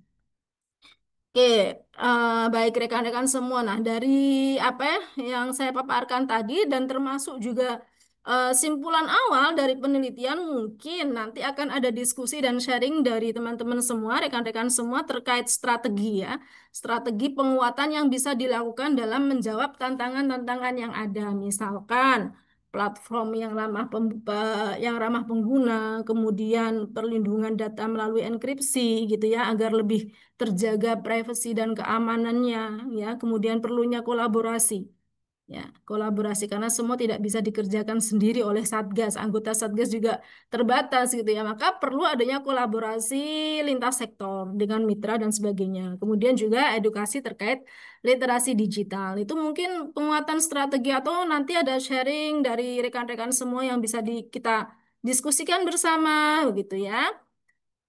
Oke, baik rekan-rekan semua. Nah, dari apa ya yang saya paparkan tadi dan termasuk juga simpulan awal dari penelitian, mungkin nanti akan ada diskusi dan sharing dari teman-teman semua, rekan-rekan semua terkait strategi ya, strategi penguatan yang bisa dilakukan dalam menjawab tantangan-tantangan yang ada. Misalkan platform yang ramah pengguna, kemudian perlindungan data melalui enkripsi gitu ya, agar lebih terjaga privasi dan keamanannya ya, kemudian perlunya kolaborasi. Ya, kolaborasi karena semua tidak bisa dikerjakan sendiri oleh Satgas. Anggota Satgas juga terbatas gitu ya. Maka perlu adanya kolaborasi lintas sektor dengan mitra dan sebagainya. Kemudian juga edukasi terkait literasi digital. Itu mungkin penguatan strategi atau nanti ada sharing dari rekan-rekan semua yang bisa kita diskusikan bersama begitu ya.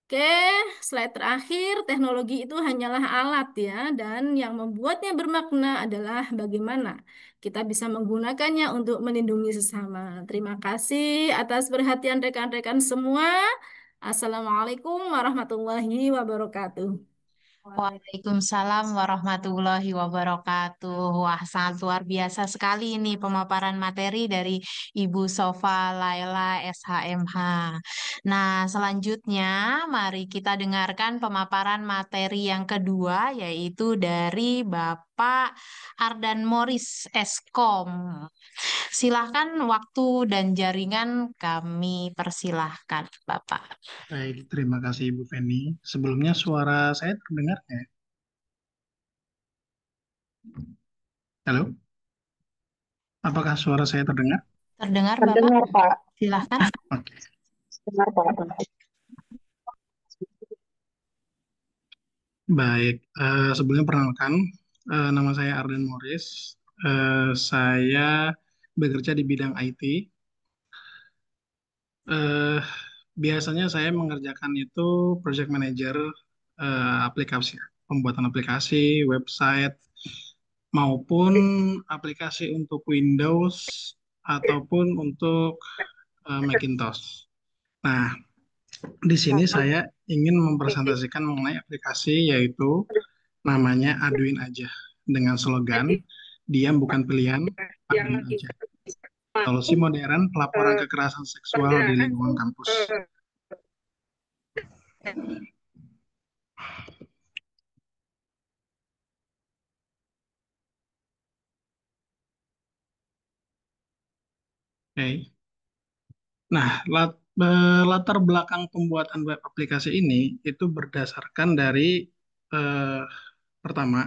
Oke, slide terakhir, teknologi itu hanyalah alat ya, dan yang membuatnya bermakna adalah bagaimana kita bisa menggunakannya untuk melindungi sesama. Terima kasih atas perhatian rekan-rekan semua. Assalamualaikum warahmatullahi wabarakatuh. Waalaikumsalam warahmatullahi wabarakatuh. Wah, sangat luar biasa sekali ini pemaparan materi dari Ibu Sofa Laila SHMH. Nah, selanjutnya mari kita dengarkan pemaparan materi yang kedua, yaitu dari Bapak Ardan Moris Eskom. Silahkan waktu dan jaringan kami persilahkan, Bapak. Baik, terima kasih Ibu Feni. Sebelumnya suara saya terdengar ya? Halo? Apakah suara saya terdengar? Terdengar, Bapak? Terdengar, Pak. Silahkan. Oke. Terdengar, Pak. Baik, sebelumnya perkenalkan, nama saya Arden Morris. Saya bekerja di bidang IT. Eh, Biasanya saya mengerjakan itu project manager aplikasi, pembuatan aplikasi, website, maupun aplikasi untuk Windows ataupun untuk Macintosh. Nah, di sini saya ingin mempresentasikan mengenai aplikasi yaitu namanya Aduin Aja dengan slogan diam bukan pilihan, aduin aja. Solusi modern pelaporan kekerasan seksual di lingkungan kampus. Oke. Nah, latar belakang pembuatan web aplikasi ini itu berdasarkan dari eh, pertama,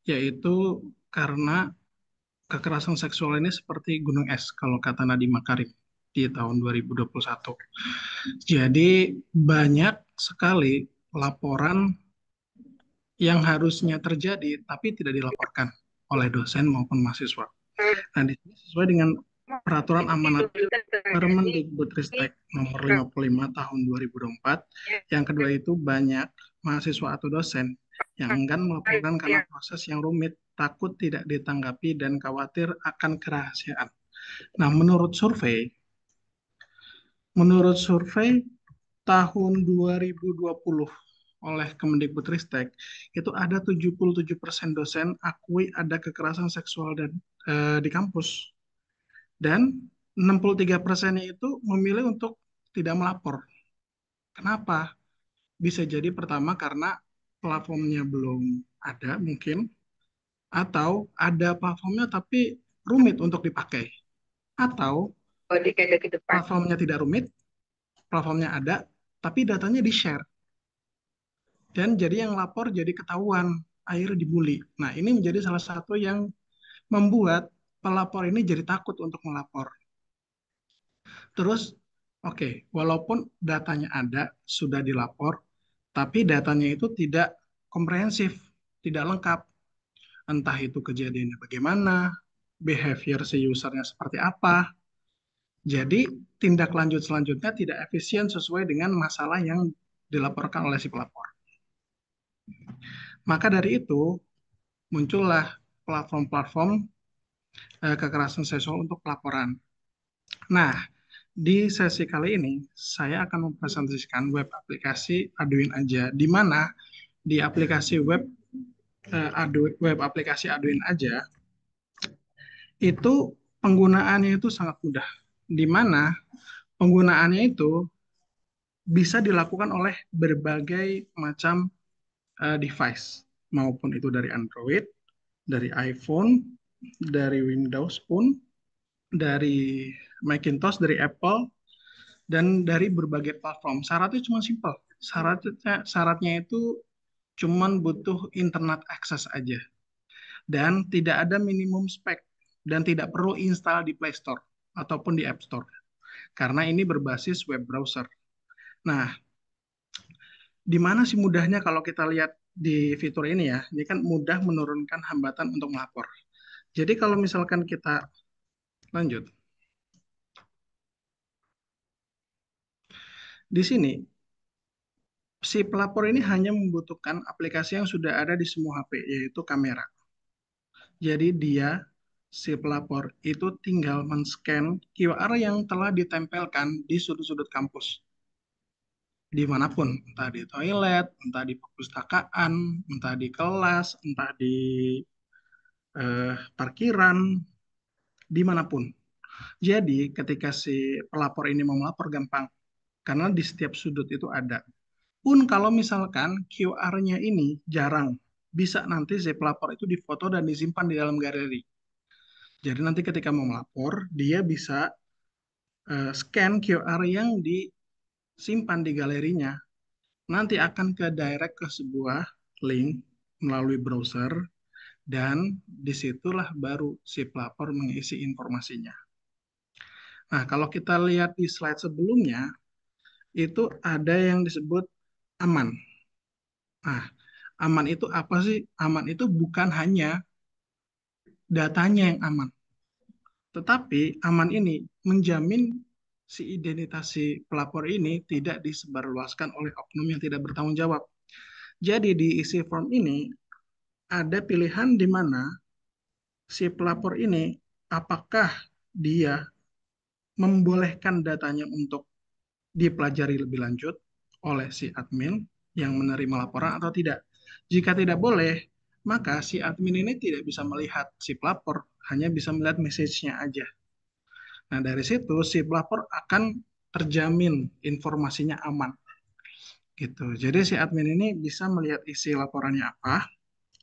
yaitu karena kekerasan seksual ini seperti gunung es kalau kata Nadiem Makarim di tahun 2021. Jadi banyak sekali laporan yang harusnya terjadi tapi tidak dilaporkan oleh dosen maupun mahasiswa. Nah, di sini sesuai dengan Peraturan Amanat Permendikbudristek nomor 55 tahun 2024. Yang kedua itu banyak mahasiswa atau dosen yang enggan melaporkan karena proses yang rumit, takut tidak ditanggapi, dan khawatir akan kerahasiaan. Nah, menurut survei tahun 2020 oleh Kemendikbudristek, itu ada 77% dosen akui ada kekerasan seksual di kampus. Dan 63%-nya itu memilih untuk tidak melapor. Kenapa? Bisa jadi pertama karena platformnya belum ada mungkin, atau ada platformnya tapi rumit untuk dipakai. Atau platformnya tidak rumit, platformnya ada, tapi datanya di-share. Dan jadi yang lapor jadi ketahuan, akhirnya dibully. Nah, ini menjadi salah satu yang membuat pelapor ini jadi takut untuk melapor. Terus, oke, walaupun datanya ada, sudah dilapor, tapi datanya itu tidak komprehensif, tidak lengkap. Entah itu kejadiannya bagaimana, behavior si usernya seperti apa. Jadi, tindak lanjut selanjutnya tidak efisien sesuai dengan masalah yang dilaporkan oleh si pelapor. Maka dari itu muncullah platform-platform kekerasan seksual untuk pelaporan. Nah, di sesi kali ini saya akan mempresentasikan web aplikasi Aduin Aja, di mana di aplikasi web aplikasi Aduin Aja itu penggunaannya itu sangat mudah, di mana penggunaannya itu bisa dilakukan oleh berbagai macam device, maupun itu dari Android, dari iPhone, dari Windows pun, dari Macintosh, dari Apple, dan dari berbagai platform. Syaratnya cuma simpel. Syaratnya itu cuma butuh internet access aja. Dan tidak ada minimum spek. Dan tidak perlu install di Play Store ataupun di App Store. Karena ini berbasis web browser. Nah, di mana sih mudahnya kalau kita lihat di fitur ini ya? Ini kan mudah menurunkan hambatan untuk melapor. Jadi kalau misalkan kita lanjut. Di sini, si pelapor ini hanya membutuhkan aplikasi yang sudah ada di semua HP, yaitu kamera. Jadi si pelapor itu tinggal men-scan QR yang telah ditempelkan di sudut-sudut kampus. Dimanapun, entah di toilet, entah di perpustakaan, entah di kelas, entah di parkiran, dimanapun. Jadi ketika si pelapor ini mau melapor gampang, karena di setiap sudut itu ada. Pun kalau misalkan QR-nya ini jarang, bisa nanti si pelapor itu difoto dan disimpan di dalam galeri. Jadi nanti ketika mau melapor, dia bisa scan QR yang disimpan di galerinya. Nanti akan ke direct ke sebuah link melalui browser, dan disitulah baru si pelapor mengisi informasinya. Nah, kalau kita lihat di slide sebelumnya, itu ada yang disebut aman. Nah, aman itu apa sih? Aman itu bukan hanya datanya yang aman, tetapi aman ini menjamin si identitas si pelapor ini tidak disebarluaskan oleh oknum yang tidak bertanggung jawab. Jadi di isi form ini ada pilihan di mana si pelapor ini apakah dia membolehkan datanya untuk dipelajari lebih lanjut oleh si admin yang menerima laporan atau tidak. Jika tidak boleh, maka si admin ini tidak bisa melihat si pelapor, hanya bisa melihat message-nya aja. Nah, dari situ si pelapor akan terjamin informasinya aman. Gitu. Jadi si admin ini bisa melihat isi laporannya apa,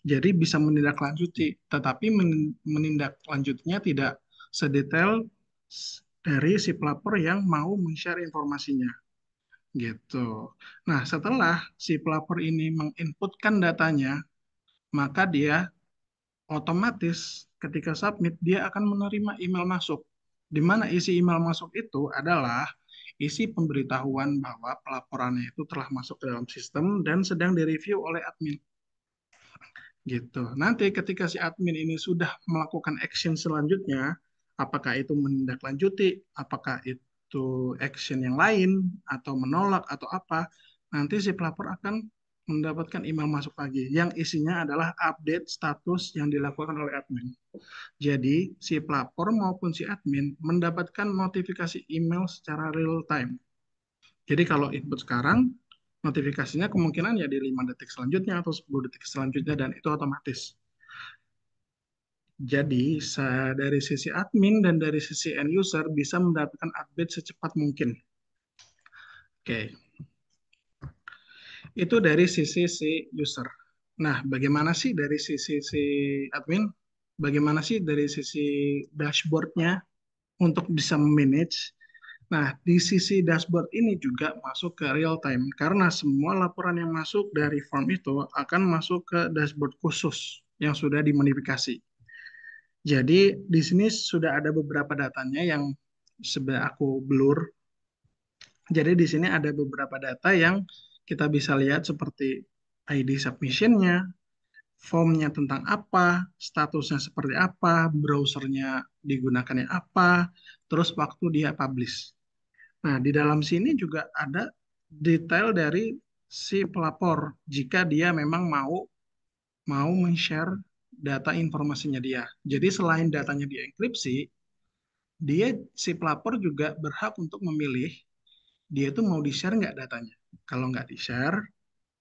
jadi bisa menindaklanjuti, tetapi menindaklanjutnya tidak sedetail dari si pelapor yang mau men-share informasinya. Gitu. Nah, setelah si pelapor ini menginputkan datanya, maka dia otomatis ketika submit, dia akan menerima email masuk. Di mana isi email masuk itu adalah isi pemberitahuan bahwa pelaporannya itu telah masuk ke dalam sistem dan sedang direview oleh admin. Gitu. Nanti ketika si admin ini sudah melakukan action selanjutnya, apakah itu menindaklanjuti, apakah itu action yang lain, atau menolak, atau apa, nanti si pelapor akan mendapatkan email masuk lagi, yang isinya adalah update status yang dilakukan oleh admin. Jadi, si pelapor maupun si admin mendapatkan notifikasi email secara real time. Jadi kalau input sekarang, notifikasinya kemungkinan ya di 5 detik selanjutnya atau 10 detik selanjutnya, dan itu otomatis. Jadi dari sisi admin dan dari sisi end user bisa mendapatkan update secepat mungkin. Oke. Itu dari sisi si user. Nah, bagaimana sih dari sisi si admin? Bagaimana sih dari sisi dashboardnya untuk bisa manage? Nah, di sisi dashboard ini juga masuk ke real time, karena semua laporan yang masuk dari form itu akan masuk ke dashboard khusus yang sudah dimodifikasi. Jadi, di sini sudah ada beberapa datanya yang sebenarnya aku blur. Jadi, di sini ada beberapa data yang kita bisa lihat seperti ID submission-nya, formnya tentang apa, statusnya seperti apa, browsernya digunakannya apa, terus waktu dia publish. Nah, di dalam sini juga ada detail dari si pelapor jika dia memang mau men-share data informasinya dia. Jadi selain datanya dienkripsi, dia si pelapor juga berhak untuk memilih dia itu mau di-share nggak datanya. Kalau nggak di-share,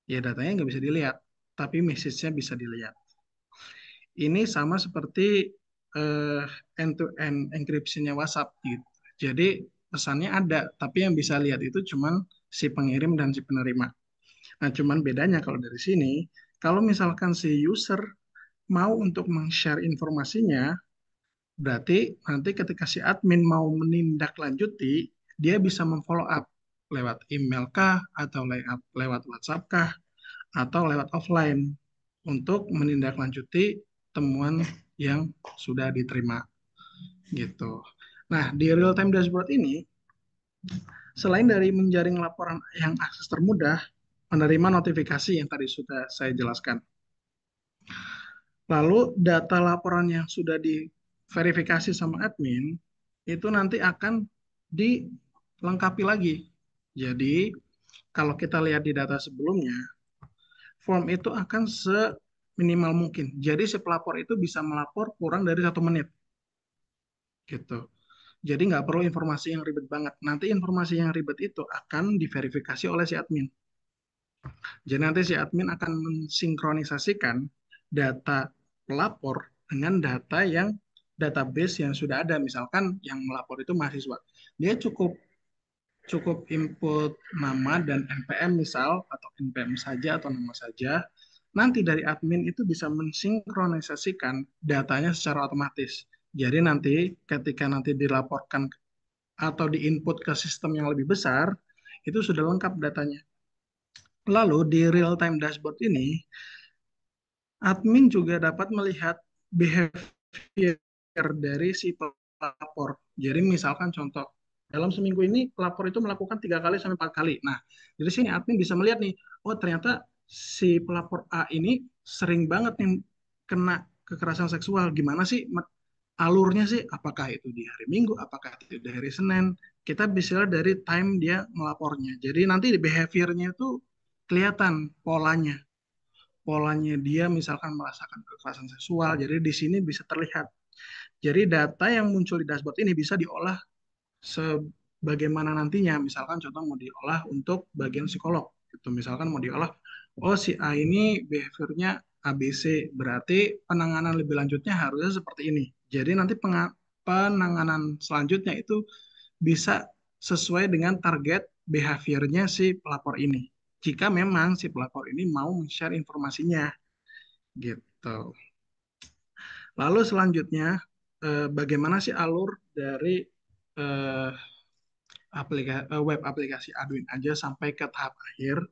ya datanya nggak bisa dilihat, tapi message-nya bisa dilihat. Ini sama seperti eh, end-to-end encryption-nya WhatsApp gitu. Jadi pesannya ada, tapi yang bisa lihat itu cuman si pengirim dan si penerima. Nah, cuman bedanya kalau dari sini, kalau misalkan si user mau untuk meng-share informasinya, berarti nanti ketika si admin mau menindaklanjuti, dia bisa memfollow up lewat email kah, atau lewat WhatsApp kah, atau lewat offline untuk menindaklanjuti temuan yang sudah diterima gitu. Nah, di real time dashboard ini, selain dari menjaring laporan yang akses termudah, menerima notifikasi yang tadi sudah saya jelaskan. Lalu data laporan yang sudah diverifikasi sama admin itu nanti akan dilengkapi lagi. Jadi kalau kita lihat di data sebelumnya, form itu akan seminimal mungkin. Jadi si pelapor itu bisa melapor kurang dari 1 menit. Gitu. Jadi nggak perlu informasi yang ribet banget. Nanti informasi yang ribet itu akan diverifikasi oleh si admin. Jadi nanti si admin akan mensinkronisasikan data pelapor dengan data yang database yang sudah ada. Misalkan yang melapor itu mahasiswa. Dia cukup cukup input nama dan NPM misal, atau NPM saja atau nama saja. Nanti dari admin itu bisa mensinkronisasikan datanya secara otomatis. Jadi nanti ketika nanti dilaporkan atau diinput ke sistem yang lebih besar, itu sudah lengkap datanya. Lalu di real time dashboard ini, admin juga dapat melihat behavior dari si pelapor. Jadi misalkan contoh, dalam seminggu ini pelapor itu melakukan 3 kali sampai 4 kali. Nah, dari sini admin bisa melihat nih, oh ternyata si pelapor A ini sering banget nih kena kekerasan seksual. Gimana sih alurnya sih? Apakah itu di hari Minggu, apakah itu di hari Senin? Kita bisa lihat dari time dia melapornya. Jadi nanti behaviornya itu kelihatan polanya. Polanya dia misalkan merasakan kekerasan seksual, jadi di sini bisa terlihat. Jadi data yang muncul di dashboard ini bisa diolah sebagaimana nantinya. Misalkan contoh mau diolah untuk bagian psikolog, gitu. Misalkan mau diolah, oh si A ini behaviornya ABC, berarti penanganan lebih lanjutnya harusnya seperti ini. Jadi nanti penanganan selanjutnya itu bisa sesuai dengan target behaviornya si pelapor ini. Jika memang si pelapor ini mau share informasinya, gitu. Lalu selanjutnya, bagaimana sih alur dari eh, web aplikasi Arduino aja sampai ke tahap akhir?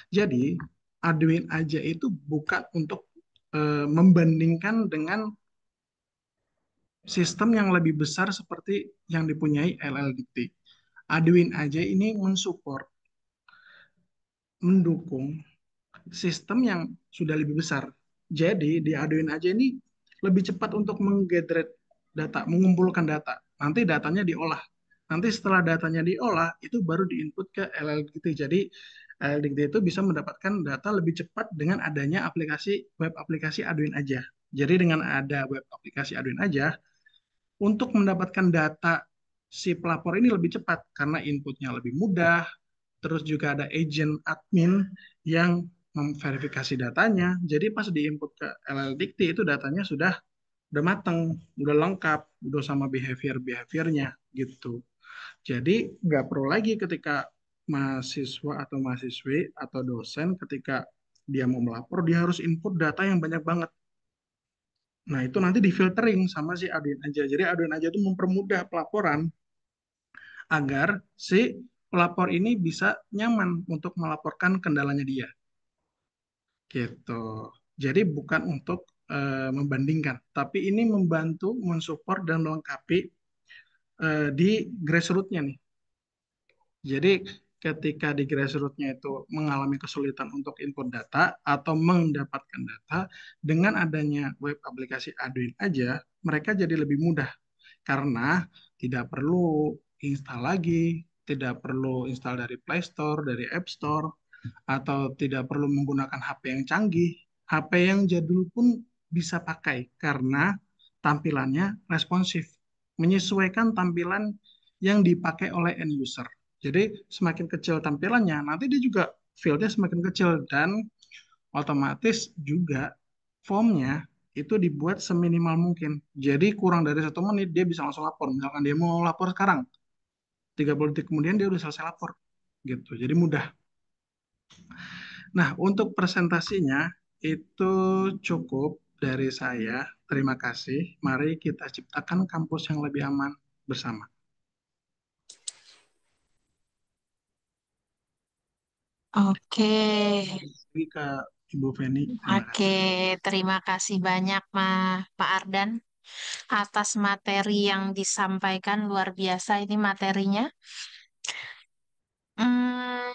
Jadi, Arduino aja itu bukan untuk membandingkan dengan sistem yang lebih besar seperti yang dipunyai LLDT. Arduino aja ini mensupport, mendukung sistem yang sudah lebih besar. Jadi di Arduino aja ini lebih cepat untuk menggather data, mengumpulkan data. Nanti datanya diolah. Nanti setelah datanya diolah, itu baru diinput ke LLDT. Jadi LLDT itu bisa mendapatkan data lebih cepat dengan adanya web aplikasi Arduino aja. Jadi dengan ada web aplikasi Arduino aja, untuk mendapatkan data si pelapor ini lebih cepat karena inputnya lebih mudah, terus juga ada agent admin yang memverifikasi datanya. Jadi pas diinput ke LLDikti itu datanya udah mateng, udah lengkap, udah sama behaviornya gitu. Jadi nggak perlu lagi ketika mahasiswa atau mahasiswi atau dosen ketika dia mau melapor, dia harus input data yang banyak banget. Nah, itu nanti difiltering sama si Arduino aja. Jadi Arduino aja itu mempermudah pelaporan agar si pelapor ini bisa nyaman untuk melaporkan kendalanya dia. Gitu. Jadi bukan untuk membandingkan, tapi ini membantu, mensupport dan melengkapi di grassroots-nya nih. Jadi ketika di grassroots-nya itu mengalami kesulitan untuk input data atau mendapatkan data, dengan adanya web aplikasi Arduino aja, mereka jadi lebih mudah karena tidak perlu install lagi, tidak perlu install dari Play Store, dari App Store, atau tidak perlu menggunakan HP yang canggih. HP yang jadul pun bisa pakai karena tampilannya responsif, menyesuaikan tampilan yang dipakai oleh end user. Jadi semakin kecil tampilannya, nanti dia juga fieldnya semakin kecil dan otomatis juga formnya itu dibuat seminimal mungkin. Jadi kurang dari 1 menit dia bisa langsung lapor. Misalkan dia mau lapor sekarang, 30 detik kemudian dia udah selesai lapor. Gitu. Jadi mudah. Nah, untuk presentasinya itu cukup dari saya. Terima kasih. Mari kita ciptakan kampus yang lebih aman bersama. Oke, Lagi ke Ibu Feni. Terima oke. kasih. Terima kasih banyak, Pak Ardan, atas materi yang disampaikan. Luar biasa ini materinya. Hmm,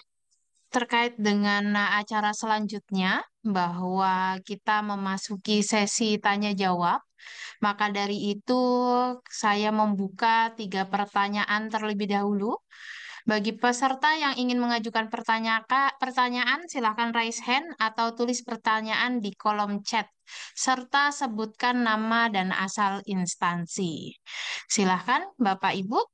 terkait dengan acara selanjutnya, bahwa kita memasuki sesi tanya jawab. Maka dari itu, saya membuka 3 pertanyaan terlebih dahulu. Bagi peserta yang ingin mengajukan pertanyaan, silakan raise hand atau tulis pertanyaan di kolom chat, serta sebutkan nama dan asal instansi. Silakan, Bapak Ibu.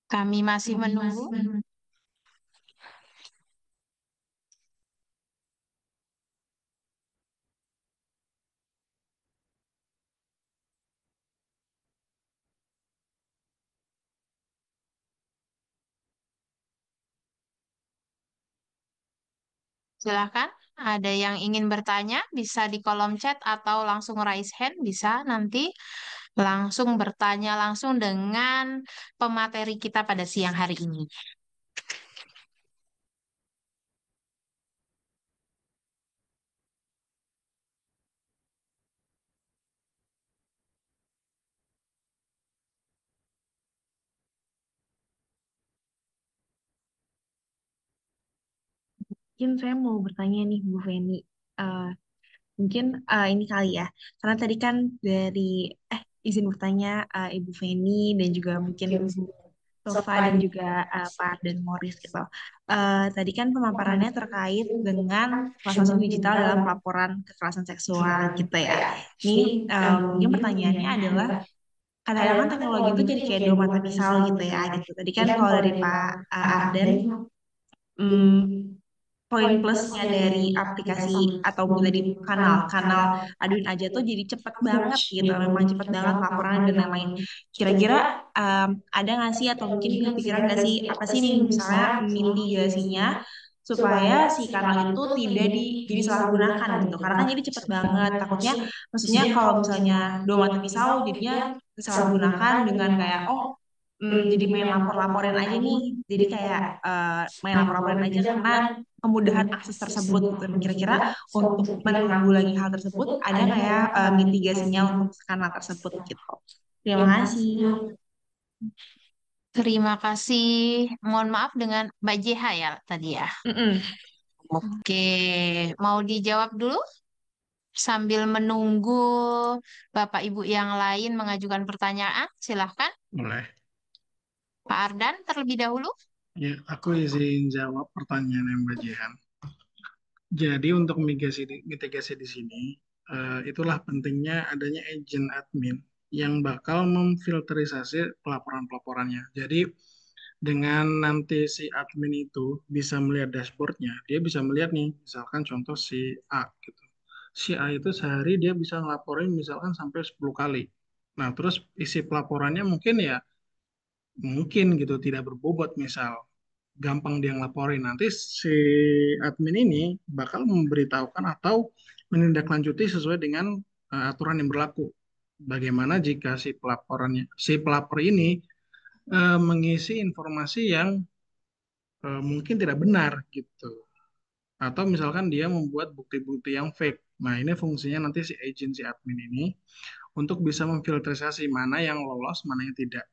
Kami masih menunggu. Silakan, ada yang ingin bertanya, bisa di kolom chat atau langsung raise hand, bisa nanti langsung bertanya langsung dengan pemateri kita pada siang hari ini. Mungkin saya mau bertanya nih Bu Feni. Eh, Mungkin ini kali ya, karena tadi kan dari izin bertanya Ibu Feni dan juga mungkin Bu Tova dan juga Pak dan Morris gitu. Tadi kan pemaparannya terkait dengan transaksi digital dalam pelaporan kekerasan seksual gitu ya. Ini mungkin pertanyaannya adalah kadang-kadang kan teknologi itu jadi kayak dua mata pisau gitu ya gitu. Tadi kan kalau dari Pak Arden, hmm, poin plusnya dari aplikasi atau mungkin dari kanal aduin aja tuh jadi cepet banget gitu, memang cepet banget laporan dan lain-lain. Kira-kira ada nggak sih atau mungkin kepikiran nggak sih apa sih nih misalnya mitigasinya supaya si kanal itu tidak jadi salah gunakan gitu, karena kan jadi cepet banget, takutnya maksudnya kalau misalnya dua mata pisau jadinya disalahgunakan dengan kayak jadi main lapor-laporin aja nih. Jadi kayak main lapor-laporin aja karena kemudahan akses tersebut gitu. Nah, kira-kira untuk menanggulangi hal tersebut ada nggak ya mitigasinya untuk kanal tersebut gitu. Terima kasih. Terima kasih. Mohon maaf dengan Mbak JH ya tadi ya. Mm-mm. Oke, mau dijawab dulu sambil menunggu Bapak Ibu yang lain mengajukan pertanyaan. Silahkan, Boleh. Pak Ardan terlebih dahulu. Ya, aku izin jawab pertanyaan yang Mbak Jihan. Jadi untuk mitigasi di sini, itulah pentingnya adanya agent admin yang bakal memfilterisasi pelaporan-pelaporannya. Jadi dengan nanti si admin itu bisa melihat dashboardnya, dia bisa melihat nih, misalkan contoh si A gitu. Si A itu sehari dia bisa ngelaporin misalkan sampai 10 kali. Nah, terus isi pelaporannya mungkin gitu tidak berbobot misal gampang dia ngelaporin. Nanti si admin ini bakal memberitahukan atau menindaklanjuti sesuai dengan aturan yang berlaku. Bagaimana jika si pelapor ini mengisi informasi yang mungkin tidak benar gitu. Atau misalkan dia membuat bukti-bukti yang fake. Nah, ini fungsinya nanti si agency admin ini untuk bisa memfilterisasi mana yang lolos, mana yang tidak.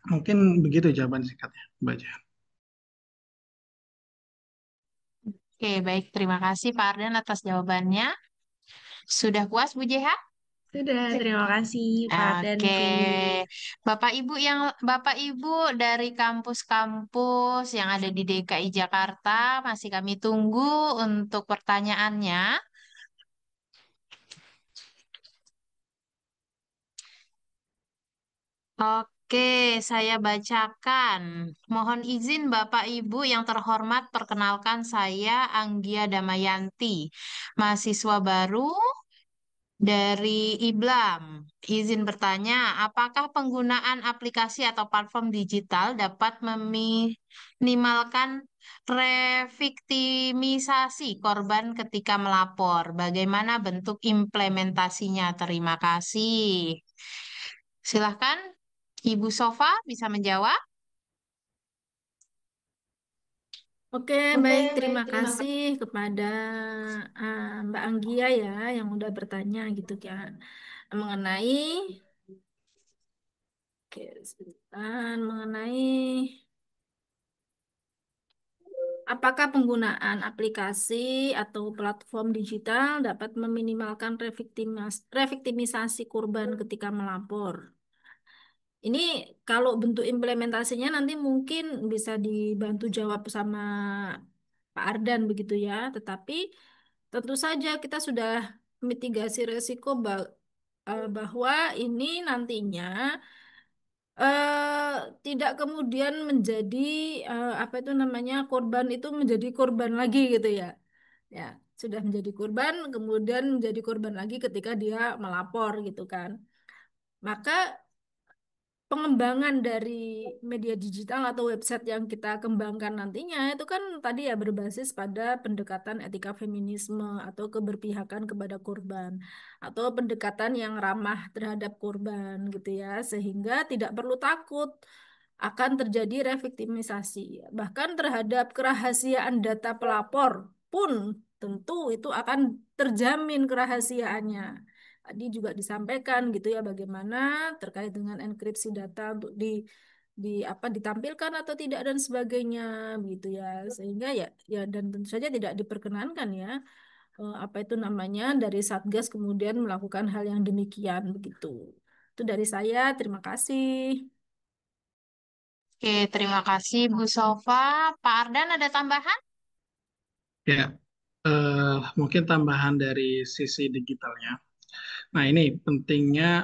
Mungkin begitu jawaban singkatnya, Mbak Jahan. Oke, baik. Terima kasih Pak Ardan atas jawabannya. Sudah puas, Bu JH? Sudah, terima kasih Pak dan Oke, Bu. Bapak Ibu dari kampus-kampus yang ada di DKI Jakarta masih kami tunggu untuk pertanyaannya. Oke, saya bacakan. Mohon izin Bapak Ibu yang terhormat, perkenalkan saya Anggia Damayanti, mahasiswa baru dari IBLAM. Izin bertanya, apakah penggunaan aplikasi atau platform digital dapat meminimalkan reviktimisasi korban ketika melapor? Bagaimana bentuk implementasinya? Terima kasih. Silahkan, Ibu Sofa bisa menjawab. Oke, baik. Terima kasih kepada Mbak Anggia ya yang udah bertanya gitu kan mengenai oke sebentar mengenai apakah penggunaan aplikasi atau platform digital dapat meminimalkan reviktimisasi korban ketika melapor. Ini kalau bentuk implementasinya nanti mungkin bisa dibantu jawab sama Pak Ardan begitu ya. Tetapi tentu saja kita sudah mitigasi resiko bahwa ini nantinya tidak kemudian menjadi apa itu namanya korban itu menjadi korban lagi gitu ya. Ya, sudah menjadi korban kemudian menjadi korban lagi ketika dia melapor gitu kan. Maka pengembangan dari media digital atau website yang kita kembangkan nantinya itu kan tadi ya berbasis pada pendekatan etika feminisme atau keberpihakan kepada korban atau pendekatan yang ramah terhadap korban gitu ya sehingga tidak perlu takut akan terjadi reviktimisasi bahkan terhadap kerahasiaan data pelapor pun tentu itu akan terjamin kerahasiaannya. Tadi juga disampaikan gitu ya bagaimana terkait dengan enkripsi data untuk di apa ditampilkan atau tidak dan sebagainya gitu ya sehingga ya dan tentu saja tidak diperkenankan ya apa itu namanya dari Satgas kemudian melakukan hal yang demikian begitu. Itu dari saya, terima kasih. Oke, terima kasih Bu Sofa. Pak Ardan ada tambahan? Ya, mungkin tambahan dari sisi digitalnya. Nah, ini pentingnya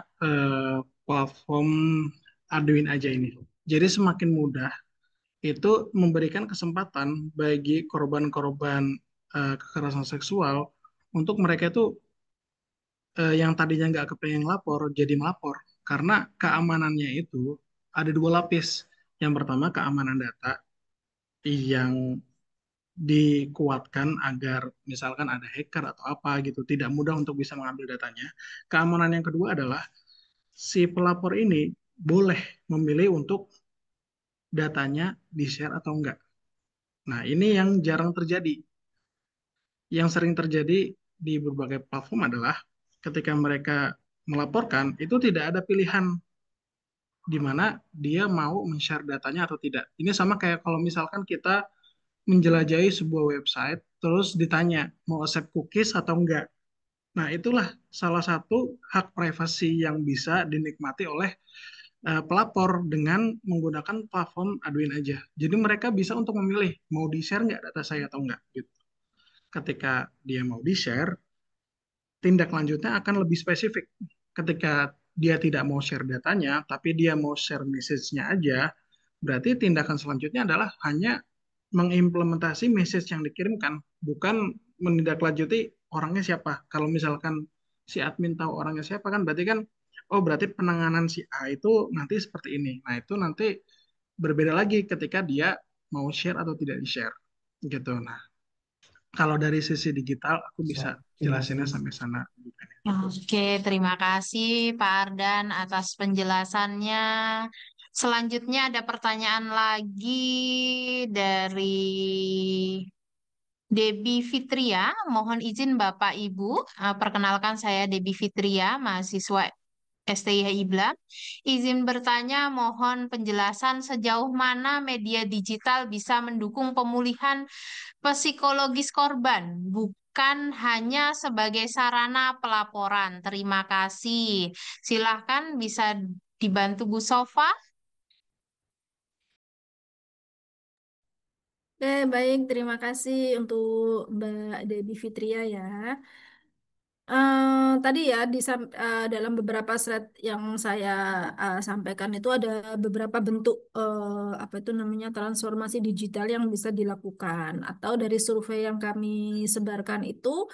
platform Arduin aja ini. Jadi semakin mudah itu memberikan kesempatan bagi korban-korban kekerasan seksual untuk mereka itu yang tadinya nggak kepengen lapor jadi melapor karena keamanannya itu ada dua lapis. Yang pertama keamanan data yang dikuatkan agar misalkan ada hacker atau apa gitu tidak mudah untuk bisa mengambil datanya. Keamanan yang kedua adalah si pelapor ini boleh memilih untuk datanya di-share atau enggak. Nah, ini yang jarang terjadi. Yang sering terjadi di berbagai platform adalah ketika mereka melaporkan itu tidak ada pilihan di mana dia mau men-share datanya atau tidak. Ini sama kayak kalau misalkan kita menjelajahi sebuah website terus ditanya mau accept cookies atau enggak. Nah, itulah salah satu hak privasi yang bisa dinikmati oleh pelapor dengan menggunakan platform Aduin aja. Jadi mereka bisa untuk memilih mau di-share nggak data saya atau enggak gitu. Ketika dia mau di-share, tindak lanjutnya akan lebih spesifik. Ketika dia tidak mau share datanya, tapi dia mau share message-nya aja, berarti tindakan selanjutnya adalah hanya mengimplementasi message yang dikirimkan, bukan menindaklanjuti orangnya siapa. Kalau misalkan si admin tahu orangnya siapa kan berarti kan, oh berarti penanganan si A itu nanti seperti ini. Nah itu nanti berbeda lagi ketika dia mau share atau tidak di-share. Gitu. Nah, kalau dari sisi digital, aku bisa jelasinnya sampai sana. Oke, terima kasih Pak Ardan atas penjelasannya. Selanjutnya ada pertanyaan lagi dari Debbie Fitria. Mohon izin Bapak Ibu, perkenalkan saya Debbie Fitria, mahasiswa STIH IBLA. Izin bertanya, mohon penjelasan sejauh mana media digital bisa mendukung pemulihan psikologis korban, bukan hanya sebagai sarana pelaporan. Terima kasih. Silahkan bisa dibantu Bu Sofa. Baik, terima kasih untuk Mbak Debbie Fitria ya. Tadi ya dalam beberapa slide yang saya sampaikan itu ada beberapa bentuk apa itu namanya transformasi digital yang bisa dilakukan atau dari survei yang kami sebarkan itu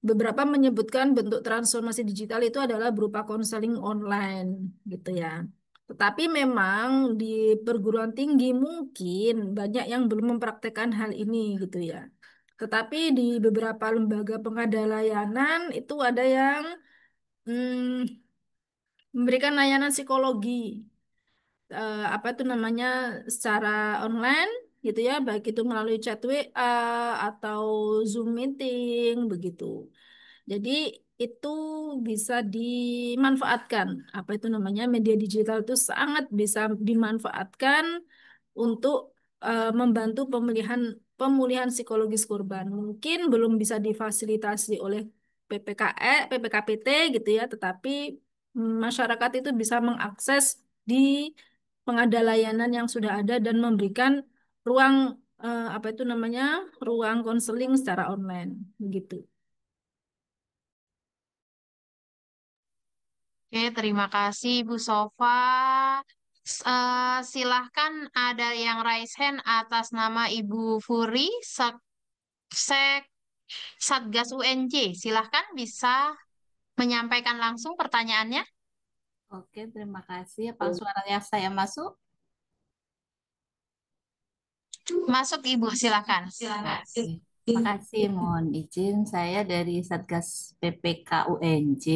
beberapa menyebutkan bentuk transformasi digital itu adalah berupa konseling online gitu ya. Tetapi memang di perguruan tinggi mungkin banyak yang belum mempraktekkan hal ini gitu ya. Tetapi di beberapa lembaga pengada layanan itu ada yang memberikan layanan psikologi, apa itu namanya secara online gitu ya, baik itu melalui chat WA atau Zoom meeting begitu. Jadi itu bisa dimanfaatkan. Apa itu namanya media digital itu sangat bisa dimanfaatkan untuk membantu pemulihan psikologis korban. Mungkin belum bisa difasilitasi oleh PPKPT gitu ya, tetapi masyarakat itu bisa mengakses di pengada layanan yang sudah ada dan memberikan ruang apa itu namanya ruang konseling secara online begitu. Oke, terima kasih Bu Sofa. Silahkan ada yang raise hand atas nama Ibu Furi, Sek Satgas UNJ. Silahkan bisa menyampaikan langsung pertanyaannya. Oke, terima kasih. Apa suaranya saya masuk? Masuk Ibu, silahkan. Oke. Terima kasih. Mohon izin saya dari Satgas PPK UNJ.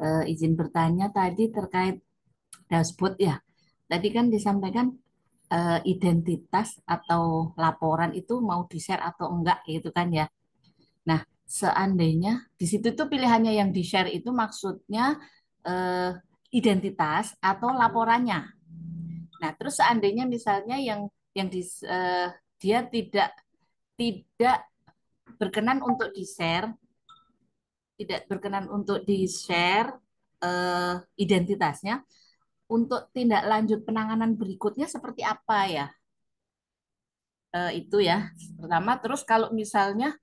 Izin bertanya tadi terkait dashboard ya. Tadi kan disampaikan identitas atau laporan itu mau di-share atau enggak gitu kan ya. Nah, seandainya di situ tuh pilihannya yang di-share itu maksudnya eh, identitas atau laporannya. Nah, terus seandainya misalnya yang dia tidak berkenan untuk di-share, tidak berkenan untuk di-share identitasnya, untuk tindak lanjut penanganan berikutnya seperti apa ya? Itu ya. Pertama, terus kalau misalnya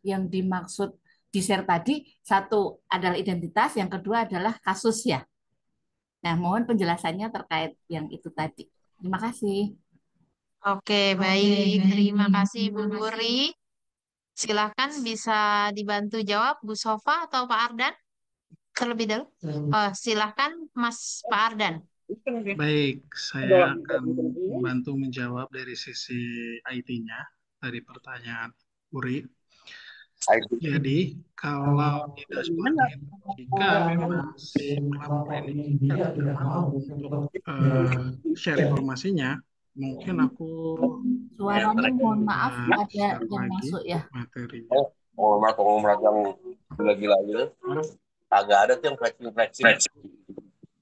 yang dimaksud di-share tadi, satu adalah identitas, yang kedua adalah kasus ya. Nah, mohon penjelasannya terkait yang itu tadi. Terima kasih. Oke, baik. Terima kasih Bu Furi. Silahkan bisa dibantu jawab Bu Sofa atau Pak Ardan terlebih dahulu. Oh, silahkan Mas Pak Ardan. Baik, saya akan membantu menjawab dari sisi IT-nya dari pertanyaan Uri. Jadi, kalau di dashboard itu, jika memang si pelapor ini tidak mau untuk share informasinya, mungkin aku Suaranya mohon maaf ada share yang lagi masuk ya. materinya. Pengumuman yang gila-gila gitu. Agak ada tuh yang flexing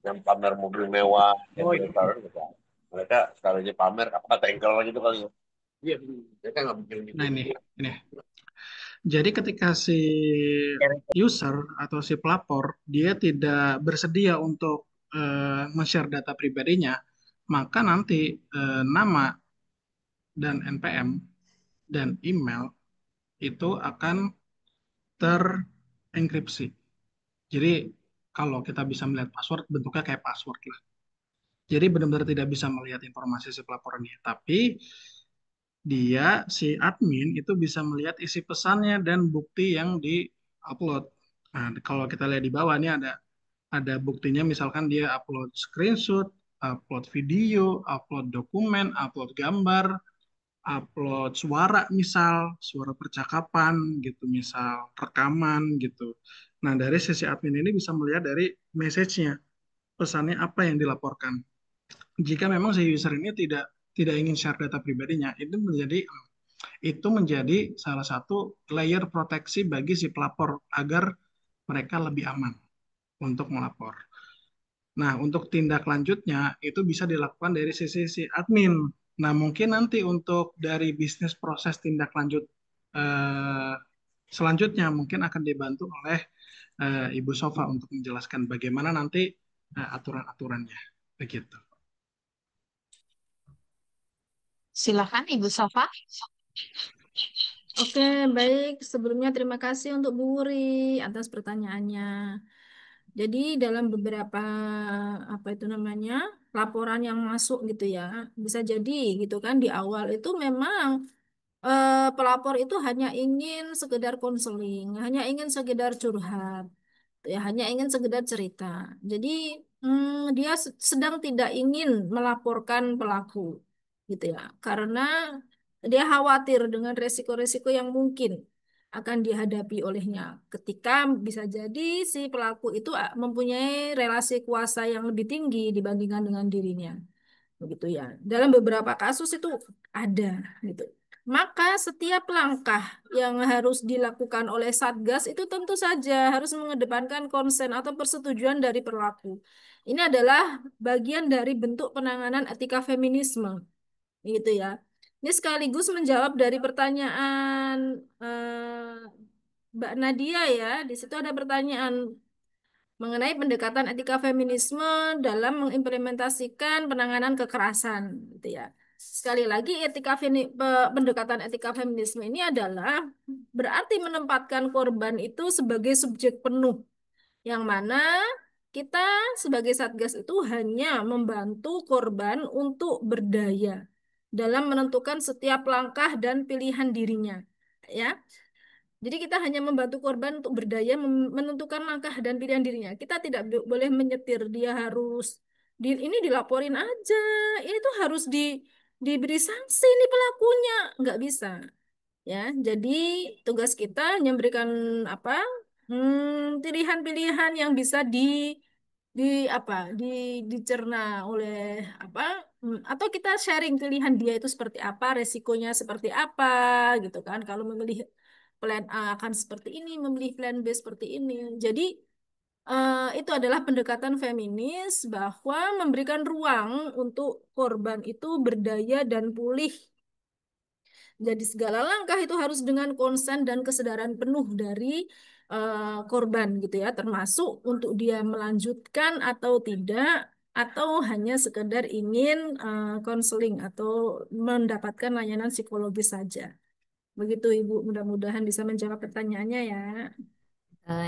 yang pamer mobil mewah, mereka sekali aja pamer apa tanker gitu kali ya. Iya, mereka nggak bikin gitu. Nah ini. Jadi ketika si user atau si pelapor dia tidak bersedia untuk men-share data pribadinya, maka nanti nama dan NPM dan email itu akan terenkripsi. Jadi kalau kita bisa melihat password, bentuknya kayak password lah. Jadi benar-benar tidak bisa melihat informasi si pelapor ini. Tapi si admin itu bisa melihat isi pesannya dan bukti yang di-upload. Nah, kalau kita lihat di bawah ini ada buktinya, misalkan dia upload screenshot, upload video, upload dokumen, upload gambar, upload suara, misal suara percakapan gitu, misal rekaman gitu. Nah, dari sisi admin ini bisa melihat dari message-nya, pesannya apa yang dilaporkan. Jika memang si user ini tidak ingin share data pribadinya, itu menjadi salah satu layer proteksi bagi si pelapor agar mereka lebih aman untuk melapor. Nah, untuk tindak lanjutnya itu bisa dilakukan dari sisi si admin. Nah, mungkin nanti untuk dari bisnis proses tindak lanjut selanjutnya mungkin akan dibantu oleh Ibu Sofa untuk menjelaskan bagaimana nanti aturan-aturannya. Begitu. Silakan Ibu Sofa. Oke, baik. Sebelumnya terima kasih untuk Bu Wuri atas pertanyaannya. Jadi dalam beberapa apa itu namanya laporan yang masuk gitu ya, bisa jadi gitu kan di awal itu memang pelapor itu hanya ingin sekedar konseling, hanya ingin sekedar curhat, ya hanya ingin sekedar cerita. Jadi dia sedang tidak ingin melaporkan pelaku, gitu ya, karena dia khawatir dengan resiko-resiko yang mungkin akan dihadapi olehnya ketika bisa jadi si pelaku itu mempunyai relasi kuasa yang lebih tinggi dibandingkan dengan dirinya, begitu ya. Dalam beberapa kasus itu ada gitu. Maka setiap langkah yang harus dilakukan oleh Satgas itu tentu saja harus mengedepankan konsen atau persetujuan dari pelaku. Ini adalah bagian dari bentuk penanganan etika feminisme, gitu ya. Ini sekaligus menjawab dari pertanyaan Mbak Nadia ya. Di situ ada pertanyaan mengenai pendekatan etika feminisme dalam mengimplementasikan penanganan kekerasan, gitu ya. Sekali lagi, pendekatan etika feminisme ini adalah berarti menempatkan korban itu sebagai subjek penuh, yang mana kita sebagai Satgas itu hanya membantu korban untuk berdaya dalam menentukan setiap langkah dan pilihan dirinya, ya. Jadi kita hanya membantu korban untuk berdaya menentukan langkah dan pilihan dirinya. Kita tidak boleh menyetir dia harus ini dilaporin aja. Ini tuh harus diberi sanksi nih pelakunya. Nggak bisa. Ya, jadi tugas kita hanya memberikan apa? Pilihan-pilihan yang bisa di apa? Dicerna oleh apa? Atau kita sharing pilihan dia itu seperti apa, resikonya seperti apa gitu kan. Kalau memilih plan A akan seperti ini, memilih plan B seperti ini. Jadi itu adalah pendekatan feminis bahwa memberikan ruang untuk korban itu berdaya dan pulih. Jadi segala langkah itu harus dengan konsen dan kesadaran penuh dari korban gitu ya, termasuk untuk dia melanjutkan atau tidak, atau hanya sekedar ingin konseling atau mendapatkan layanan psikologis saja. Begitu Ibu, mudah-mudahan bisa menjawab pertanyaannya ya.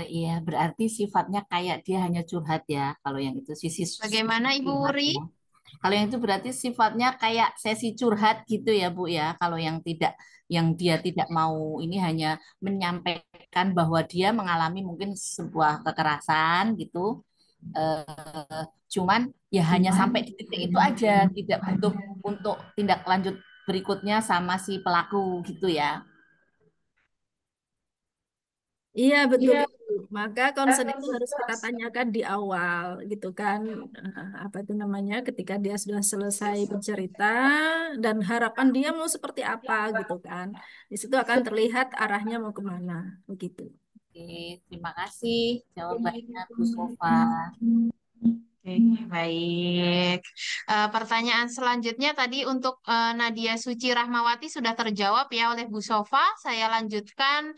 Iya, berarti sifatnya kayak dia hanya curhat ya. Kalau yang itu sisi Bagaimana Ibu Wuri? curhatnya. Kalau yang itu berarti sifatnya kayak sesi curhat gitu ya, Bu ya. Kalau yang tidak, yang dia tidak mau ini hanya menyampaikan bahwa dia mengalami mungkin sebuah kekerasan gitu. Cuman ya hanya sampai di titik itu aja, tidak butuh untuk tindak lanjut berikutnya sama si pelaku gitu ya. Iya betul itu. Maka concern itu harus kita tanyakan di awal gitu kan. Apa itu namanya ketika dia sudah selesai bercerita dan harapan dia mau seperti apa gitu kan. Di situ akan terlihat arahnya mau kemana begitu. Oke, terima kasih jawabannya Bu Sofa. Oke, baik. Pertanyaan selanjutnya tadi untuk Nadia Suci Rahmawati sudah terjawab ya oleh Bu Sofa. Saya lanjutkan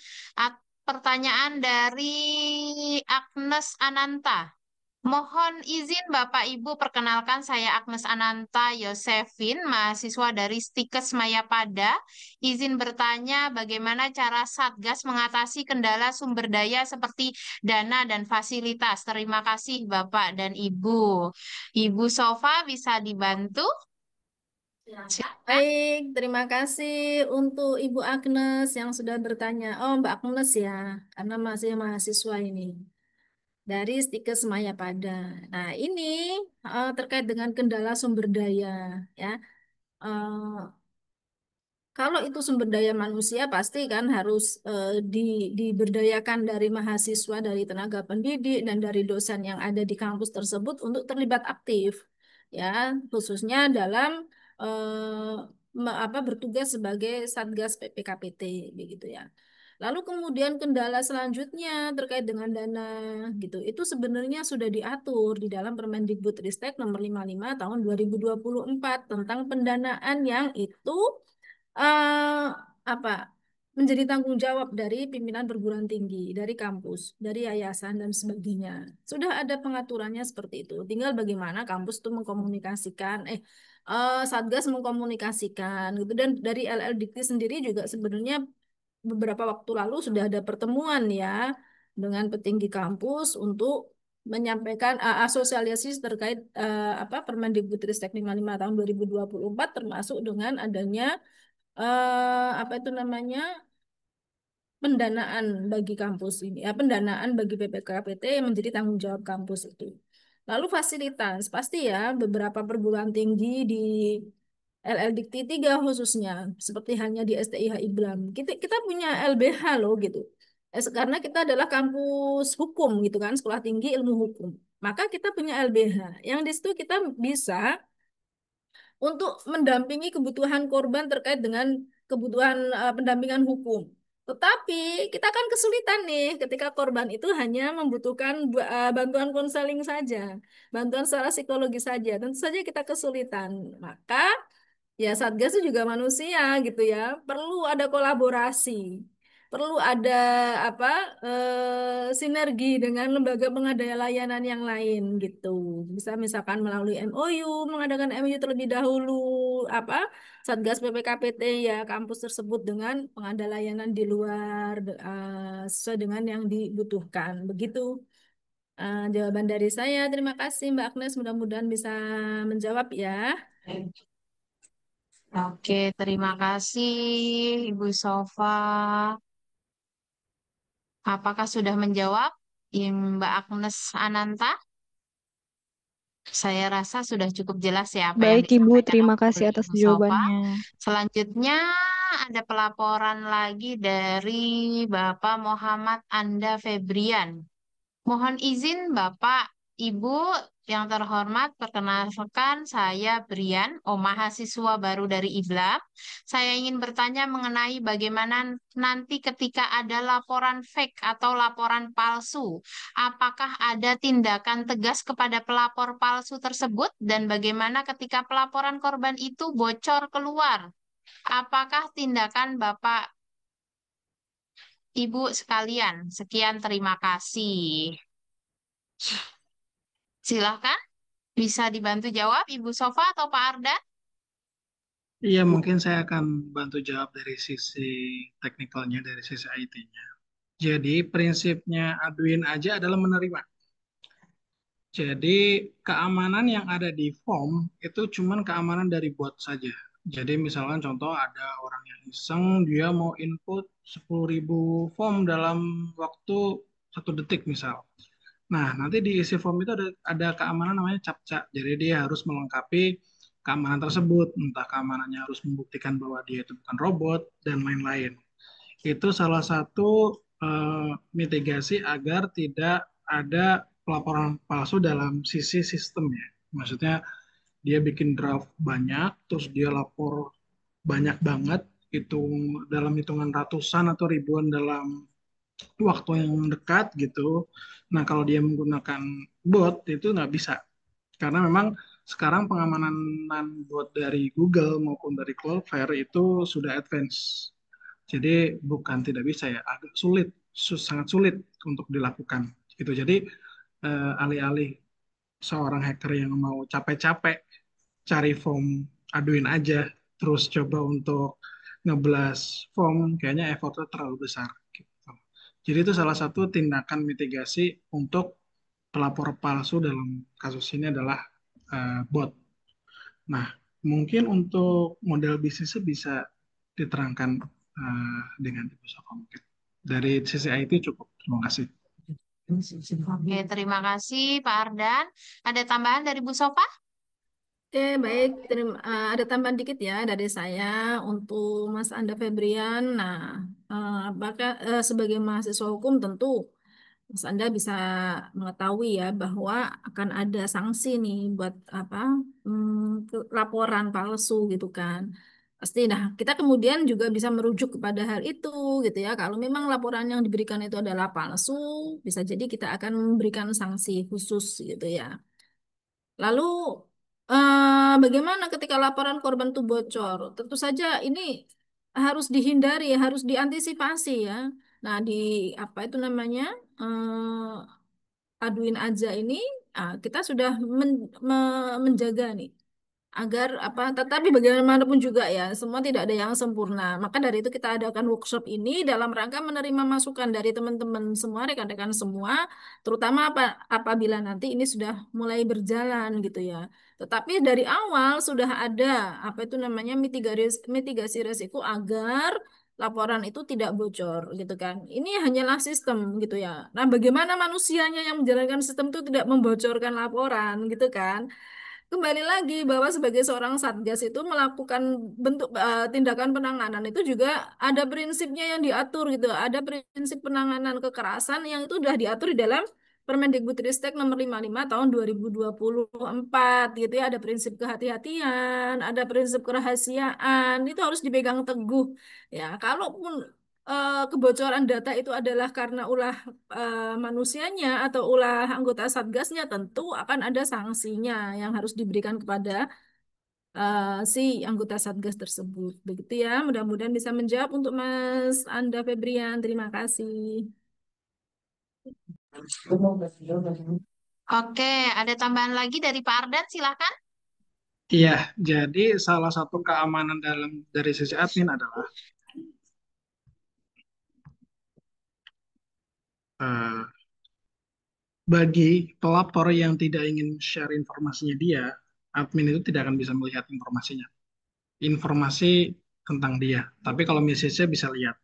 pertanyaan dari Agnes Ananta. Mohon izin Bapak Ibu perkenalkan saya Agnes Ananta Yosefin, mahasiswa dari Stikes Mayapada. Izin bertanya bagaimana cara Satgas mengatasi kendala sumber daya seperti dana dan fasilitas. Terima kasih Bapak dan Ibu. Ibu Sofa bisa dibantu? Silakan. Baik, terima kasih untuk Ibu Agnes yang sudah bertanya. Oh, Mbak Agnes ya, karena masih mahasiswa ini dari Stikes Mayapada. Nah, ini terkait dengan kendala sumber daya ya. Eh, Kalau itu sumber daya manusia pasti kan harus diberdayakan dari mahasiswa, dari tenaga pendidik, dan dari dosen yang ada di kampus tersebut untuk terlibat aktif, ya, khususnya dalam bertugas sebagai Satgas PPKPT, begitu ya. Lalu kemudian kendala selanjutnya terkait dengan dana, gitu. Itu sebenarnya sudah diatur di dalam Permendikbudristek nomor 55 tahun 2024 tentang pendanaan yang itu eh, apa menjadi tanggung jawab dari pimpinan perguruan tinggi, dari kampus, dari yayasan dan sebagainya. Sudah ada pengaturannya seperti itu. Tinggal bagaimana kampus itu mengkomunikasikan, Satgas mengkomunikasikan gitu. Dan dari LLDikti sendiri juga sebenarnya beberapa waktu lalu sudah ada pertemuan ya dengan petinggi kampus untuk menyampaikan asosiasi terkait Permendikbudristek 55 tahun 2024 termasuk dengan adanya apa itu namanya pendanaan bagi kampus ini, pendanaan bagi PPKPT yang menjadi tanggung jawab kampus itu. Lalu fasilitas, pasti ya beberapa perguruan tinggi di LL Dikti 3 khususnya, seperti halnya di STIH Iblam. Kita punya LBH loh gitu. Karena kita adalah kampus hukum gitu kan, Sekolah Tinggi Ilmu Hukum. Maka kita punya LBH, yang di situ kita bisa untuk mendampingi kebutuhan korban terkait dengan kebutuhan pendampingan hukum. Tetapi kita kan kesulitan nih ketika korban itu hanya membutuhkan bantuan konseling saja, bantuan secara psikologi saja. Tentu saja kita kesulitan. Maka ya Satgas itu juga manusia gitu ya, perlu ada kolaborasi, perlu ada apa sinergi dengan lembaga pengadaan layanan yang lain gitu. Bisa misalkan melalui MOU, mengadakan MOU terlebih dahulu, apa Satgas PPKPT ya kampus tersebut dengan pengadaan layanan di luar sesuai dengan yang dibutuhkan. Begitu jawaban dari saya. Terima kasih Mbak Agnes, mudah-mudahan bisa menjawab ya. Oke, terima kasih Ibu Sofa. Apakah sudah menjawab Mbak Agnes Ananta? Saya rasa sudah cukup jelas ya apa yang Baik Ibu, disampaikan terima kasih oleh atas Ibu Sofa. jawabannya. Selanjutnya ada pelaporan lagi dari Bapak Muhammad Anda Febrian. Mohon izin Bapak, Ibu yang terhormat, perkenalkan saya Brian, mahasiswa baru dari IBLAB. Saya ingin bertanya mengenai bagaimana nanti ketika ada laporan fake atau laporan palsu, apakah ada tindakan tegas kepada pelapor palsu tersebut dan bagaimana ketika pelaporan korban itu bocor keluar? Apakah tindakan Bapak Ibu sekalian? Sekian, terima kasih. Silahkan, bisa dibantu jawab Ibu Sofa atau Pak Arda? Iya, mungkin saya akan bantu jawab dari sisi teknikalnya, dari sisi IT-nya. Jadi prinsipnya aduin aja adalah menerima. Jadi keamanan yang ada di form itu cuman keamanan dari bot saja. Jadi misalkan contoh ada orang yang iseng, dia mau input 10.000 form dalam waktu 1 detik misal. Nah, nanti di isi form itu ada keamanan namanya captcha. Jadi dia harus melengkapi keamanan tersebut. Entah keamanannya harus membuktikan bahwa dia itu bukan robot, dan lain-lain. Itu salah satu mitigasi agar tidak ada pelaporan palsu dalam sisi sistemnya. Maksudnya dia bikin draft banyak, terus dia lapor banyak banget, itu dalam hitungan ratusan atau ribuan dalam waktu yang dekat gitu. Nah, kalau dia menggunakan bot itu nggak bisa. Karena memang sekarang pengamanan bot dari Google maupun dari Cloudflare itu sudah advance. Jadi bukan tidak bisa ya, agak sulit, sangat sulit untuk dilakukan. Gitu. Jadi alih-alih seorang hacker yang mau capek-capek cari form, aduin aja, terus coba untuk ngeblas form, kayaknya effortnya terlalu besar. Gitu. Jadi itu salah satu tindakan mitigasi untuk pelapor palsu dalam kasus ini adalah bot. Nah, mungkin untuk model bisnisnya bisa diterangkan dengan Ibu Soko mungkin. Dari sisi IT cukup. Terima kasih. Oke, terima kasih Pak Ardan. Ada tambahan dari Bu Sofa? Oke, baik. Ada tambahan dikit ya dari saya untuk Mas Anda Febrian. Nah, apakah sebagai mahasiswa hukum tentu Mas Anda bisa mengetahui ya bahwa akan ada sanksi nih buat laporan palsu gitu kan. Pasti. Nah, kita kemudian juga bisa merujuk kepada hal itu gitu ya. Kalau memang laporan yang diberikan itu adalah palsu, bisa jadi kita akan memberikan sanksi khusus gitu ya. Lalu bagaimana ketika laporan korban itu bocor? Tentu saja ini harus dihindari, harus diantisipasi ya. Nah, di apa itu namanya? Aduin aja ini kita sudah menjaga nih agar apa tetapi bagaimanapun juga ya semua tidak ada yang sempurna, maka dari itu kita adakan workshop ini dalam rangka menerima masukan dari teman-teman semua, rekan-rekan semua, terutama apabila nanti ini sudah mulai berjalan gitu ya, tetapi dari awal sudah ada apa itu namanya mitigasi resiko agar laporan itu tidak bocor gitu kan. Ini hanyalah sistem gitu ya. Nah, bagaimana manusianya yang menjalankan sistem itu tidak membocorkan laporan gitu kan. Kembali lagi bahwa sebagai seorang satgas itu melakukan bentuk tindakan penanganan itu juga ada prinsipnya yang diatur gitu. Ada prinsip penanganan kekerasan yang itu sudah diatur di dalam Permendikbudristek nomor 55 tahun 2024 gitu ya. Ada prinsip kehati-hatian, ada prinsip kerahasiaan, itu harus dipegang teguh ya. Kalaupun kebocoran data itu adalah karena ulah manusianya atau ulah anggota satgasnya, tentu akan ada sanksinya yang harus diberikan kepada si anggota satgas tersebut. Begitu ya, mudah-mudahan bisa menjawab untuk Mas Anda Febrian. Terima kasih. Oke, ada tambahan lagi dari Pak Ardan, silakan. Iya, jadi salah satu keamanan dari sisi admin adalah eh, bagi pelapor yang tidak ingin share informasinya dia, admin itu tidak akan bisa melihat informasinya. Informasi tentang dia. Tapi kalau message-nya bisa lihat.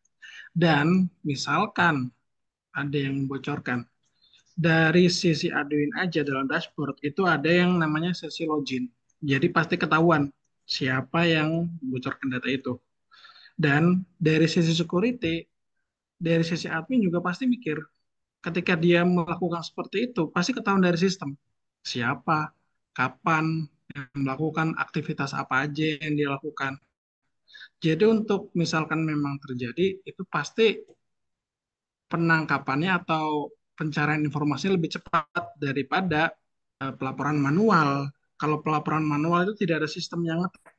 Dan misalkan ada yang membocorkan, dari sisi aduin aja dalam dashboard itu ada yang namanya sesi login. Jadi pasti ketahuan siapa yang membocorkan data itu. Dan dari sisi security, dari sisi admin juga pasti mikir, ketika dia melakukan seperti itu, pasti ketahuan dari sistem. Siapa, kapan, yang melakukan aktivitas apa aja yang dia lakukan. Jadi untuk misalkan memang terjadi, itu pasti penangkapannya atau pencarian informasi lebih cepat daripada pelaporan manual. Kalau pelaporan manual itu tidak ada sistem yang nge-track.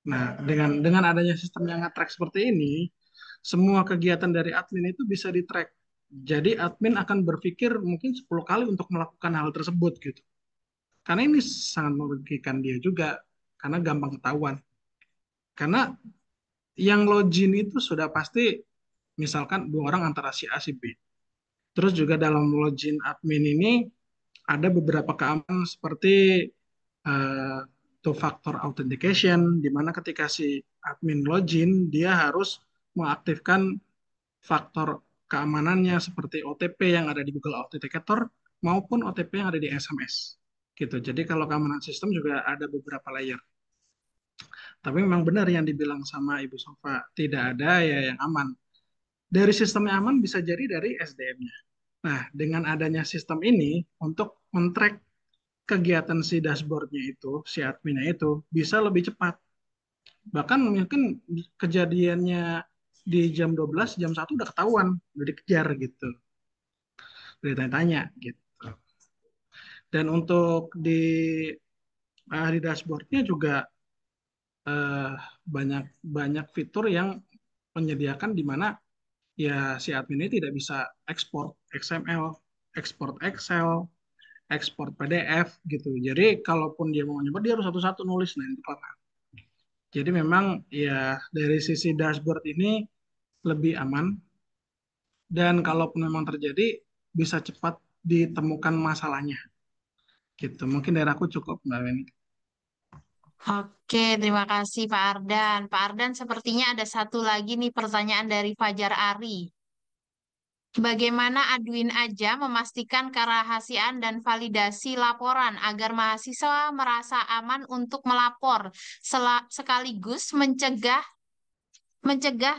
Nah, dengan adanya sistem yang nge-track seperti ini, semua kegiatan dari admin itu bisa di-track. Jadi admin akan berpikir mungkin 10 kali untuk melakukan hal tersebut gitu. Karena ini sangat merugikan dia juga, karena gampang ketahuan. Karena yang login itu sudah pasti misalkan dua orang antara si A si B. Terus juga dalam login admin ini ada beberapa keamanan seperti uh, two factor authentication, di mana ketika si admin login dia harus mengaktifkan faktor keamanannya seperti OTP yang ada di Google Authenticator maupun OTP yang ada di SMS. Gitu. Jadi kalau keamanan sistem juga ada beberapa layer. Tapi memang benar yang dibilang sama Ibu Sofa, tidak ada ya yang aman. Dari sistem yang aman bisa jadi dari SDM-nya. Nah, dengan adanya sistem ini, untuk men-track kegiatan si dashboard-nya itu, si adminnya itu, bisa lebih cepat. Bahkan mungkin kejadiannya di jam 12, jam 1 udah ketahuan, udah dikejar gitu. Udah ditanya-tanya gitu. Dan untuk di dashboard-nya juga eh, banyak banyak fitur yang menyediakan di mana ya si admin ini tidak bisa ekspor XML, ekspor Excel, ekspor PDF gitu. Jadi kalaupun dia mau nyoba dia harus satu-satu nulis, nah itu kan. Jadi memang ya dari sisi dashboard ini lebih aman dan kalaupun memang terjadi bisa cepat ditemukan masalahnya. Gitu. Mungkin dari aku cukup Mbak Weni. Oke, terima kasih Pak Ardan. Pak Ardan, sepertinya ada satu lagi nih pertanyaan dari Fajar Ari. Bagaimana Aduin Aja memastikan kerahasiaan dan validasi laporan agar mahasiswa merasa aman untuk melapor, sekaligus mencegah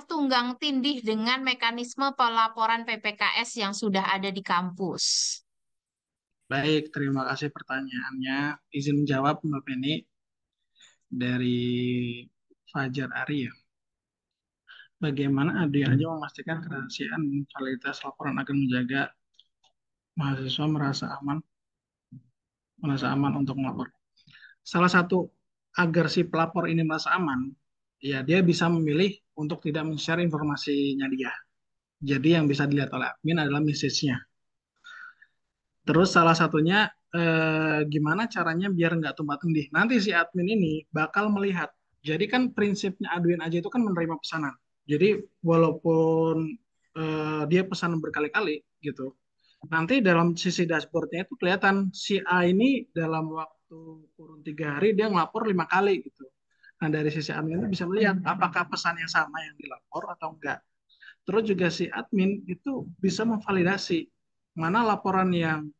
tunggang tindih dengan mekanisme pelaporan PPKS yang sudah ada di kampus? Baik, terima kasih pertanyaannya. Izin menjawab Mbak Penny dari Fajar Ari ya. Bagaimana Adrian aja memastikan kerahasiaan dan validitas laporan agar menjaga mahasiswa merasa aman untuk melapor. Salah satu agar si pelapor ini merasa aman, ya dia bisa memilih untuk tidak men-share informasinya dia. Jadi yang bisa dilihat oleh admin adalah message-nya. Terus salah satunya gimana caranya biar nggak tumpah tindih. Nanti si admin ini bakal melihat. Jadi kan prinsipnya Adwin aja itu kan menerima pesanan. Jadi walaupun dia pesanan berkali-kali gitu, nanti dalam sisi dashboardnya itu kelihatan si A ini dalam waktu kurun 3 hari dia ngelapor 5 kali gitu. Nah dari sisi admin itu bisa melihat apakah pesan yang sama yang dilapor atau enggak. Terus juga si admin itu bisa memvalidasi mana laporan yang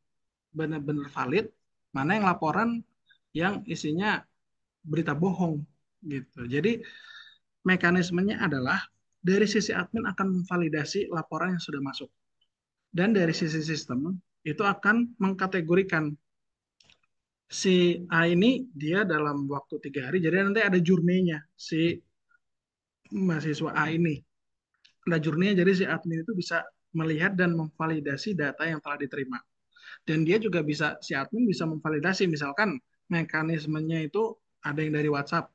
benar-benar valid, mana yang laporan yang isinya berita bohong gitu. Jadi mekanismenya adalah dari sisi admin akan memvalidasi laporan yang sudah masuk dan dari sisi sistem itu akan mengkategorikan si A ini dia dalam waktu 3 hari. Jadi nanti ada journey-nya si mahasiswa A ini. Ada journey-nya jadi si admin itu bisa melihat dan memvalidasi data yang telah diterima. Dan dia juga bisa, si admin bisa memvalidasi, misalkan mekanismenya itu ada yang dari WhatsApp.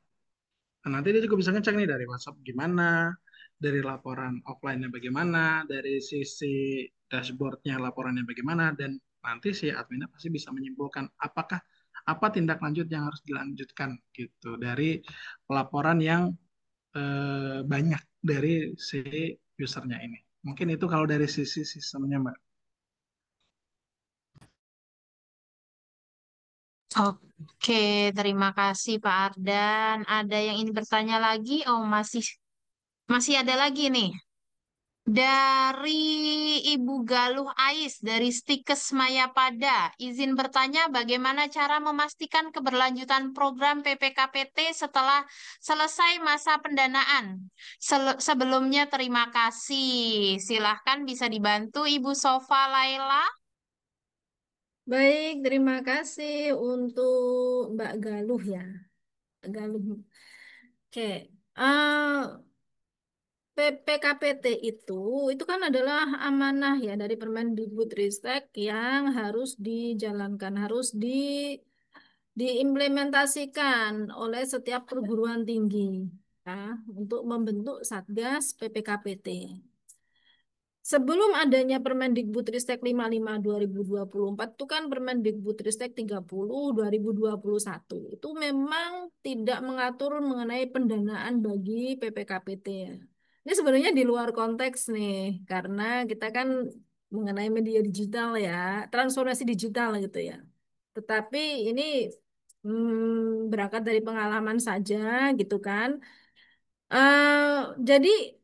Nah, nanti dia juga bisa ngecek nih dari WhatsApp gimana, dari laporan offline-nya bagaimana, dari sisi dashboard-nya laporannya bagaimana, dan nanti si adminnya pasti bisa menyimpulkan apakah apa tindak lanjut yang harus dilanjutkan gitu dari laporan yang banyak dari si usernya ini. Mungkin itu kalau dari sisi sistemnya, Mbak. Oke, terima kasih Pak Ardan. Ada yang ingin bertanya lagi? Oh, masih ada lagi nih. Dari Ibu Galuh Ais dari Stikes Mayapada, izin bertanya bagaimana cara memastikan keberlanjutan program PPKPT setelah selesai masa pendanaan? Sebelumnya terima kasih. Silahkan bisa dibantu Ibu Sofa Laila. Baik, terima kasih untuk Mbak Galuh ya. Mbak Galuh. Oke. PPKPT itu kan adalah amanah ya dari Permendikbudristek yang harus dijalankan, harus diimplementasikan oleh setiap perguruan tinggi ya, untuk membentuk Satgas PPKPT. Sebelum adanya Permendikbudristek 55 2024 itu kan Permendikbudristek 30 2021 itu memang tidak mengatur mengenai pendanaan bagi PPKPT ya. Ini sebenarnya di luar konteks nih karena kita kan mengenai media digital ya, transformasi digital gitu ya. Tetapi ini berangkat dari pengalaman saja gitu kan. Jadi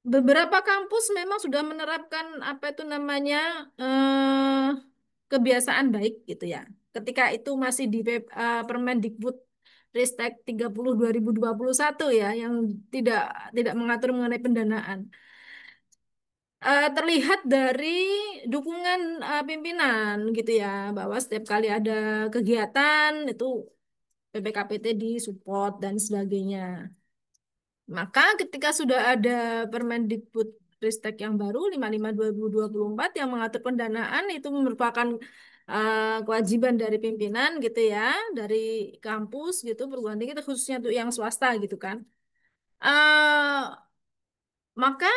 beberapa kampus memang sudah menerapkan apa itu namanya kebiasaan baik gitu ya. Ketika itu masih di Permendikbud Ristek 30 2021 ya yang tidak tidak mengatur mengenai pendanaan. Terlihat dari dukungan pimpinan gitu ya bahwa setiap kali ada kegiatan itu PPKPT disupport dan sebagainya. Maka ketika sudah ada Permendikbud Ristek yang baru 55 2024 yang mengatur pendanaan itu merupakan kewajiban dari pimpinan gitu ya, dari kampus gitu, perguruan tinggi khususnya untuk yang swasta gitu kan. Eh, maka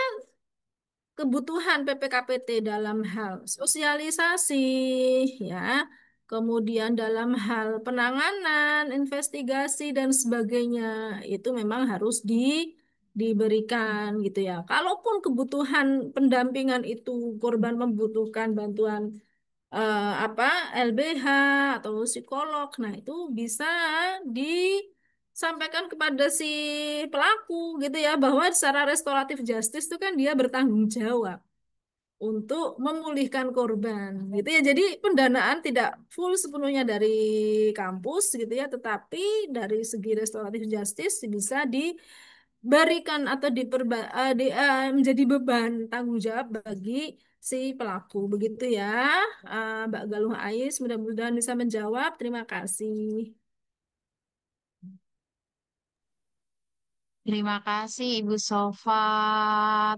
kebutuhan PPKPT dalam hal sosialisasi ya, kemudian dalam hal penanganan, investigasi dan sebagainya itu memang harus diberikan gitu ya. Kalaupun kebutuhan pendampingan itu korban membutuhkan bantuan apa LBH atau psikolog, nah itu bisa disampaikan kepada si pelaku gitu ya bahwa secara restoratif justice itu kan dia bertanggung jawab untuk memulihkan korban gitu ya. Jadi pendanaan tidak full sepenuhnya dari kampus gitu ya, tetapi dari segi restoratif justice bisa diberikan atau menjadi beban tanggung jawab bagi si pelaku begitu ya. Mbak Galuh Ais mudah-mudahan bisa menjawab. Terima kasih. Terima kasih Ibu Sofa.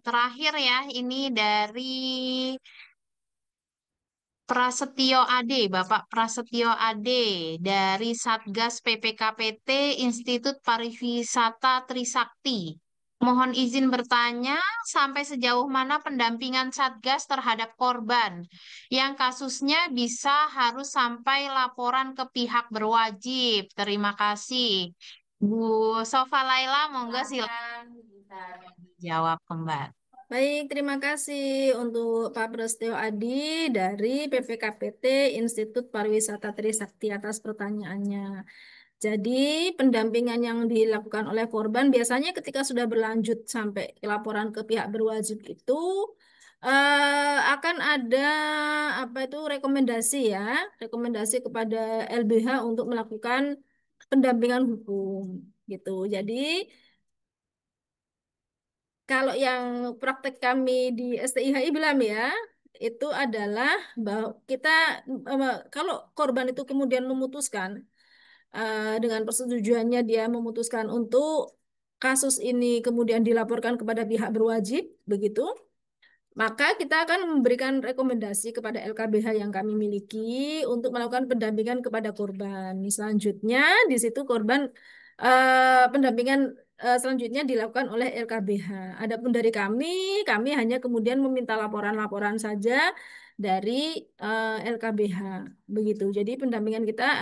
Terakhir ya, ini dari Prasetyo Ade, Bapak Prasetyo Ade dari Satgas PPKPT Institut Pariwisata Trisakti. Mohon izin bertanya, sampai sejauh mana pendampingan Satgas terhadap korban yang kasusnya bisa harus sampai laporan ke pihak berwajib? Terima kasih. Bu Sofa Laila, monggo silakan bisa dijawab kembali. Baik, terima kasih untuk Pak Prasetyo Adi dari PPKPT Institut Pariwisata Trisakti atas pertanyaannya. Jadi, pendampingan yang dilakukan oleh korban biasanya ketika sudah berlanjut sampai laporan ke pihak berwajib itu akan ada apa itu rekomendasi ya, rekomendasi kepada LBH untuk melakukan pendampingan hukum gitu. Jadi, kalau yang praktek kami di STIHI bilang ya, itu adalah bahwa kita kalau korban itu kemudian memutuskan dengan persetujuannya dia memutuskan untuk kasus ini kemudian dilaporkan kepada pihak berwajib, begitu. Maka kita akan memberikan rekomendasi kepada LKBH yang kami miliki untuk melakukan pendampingan kepada korban. Selanjutnya, di situ korban pendampingan selanjutnya dilakukan oleh LKBH. Adapun dari kami hanya kemudian meminta laporan-laporan saja dari LKBH. Begitu. Jadi penanganan kita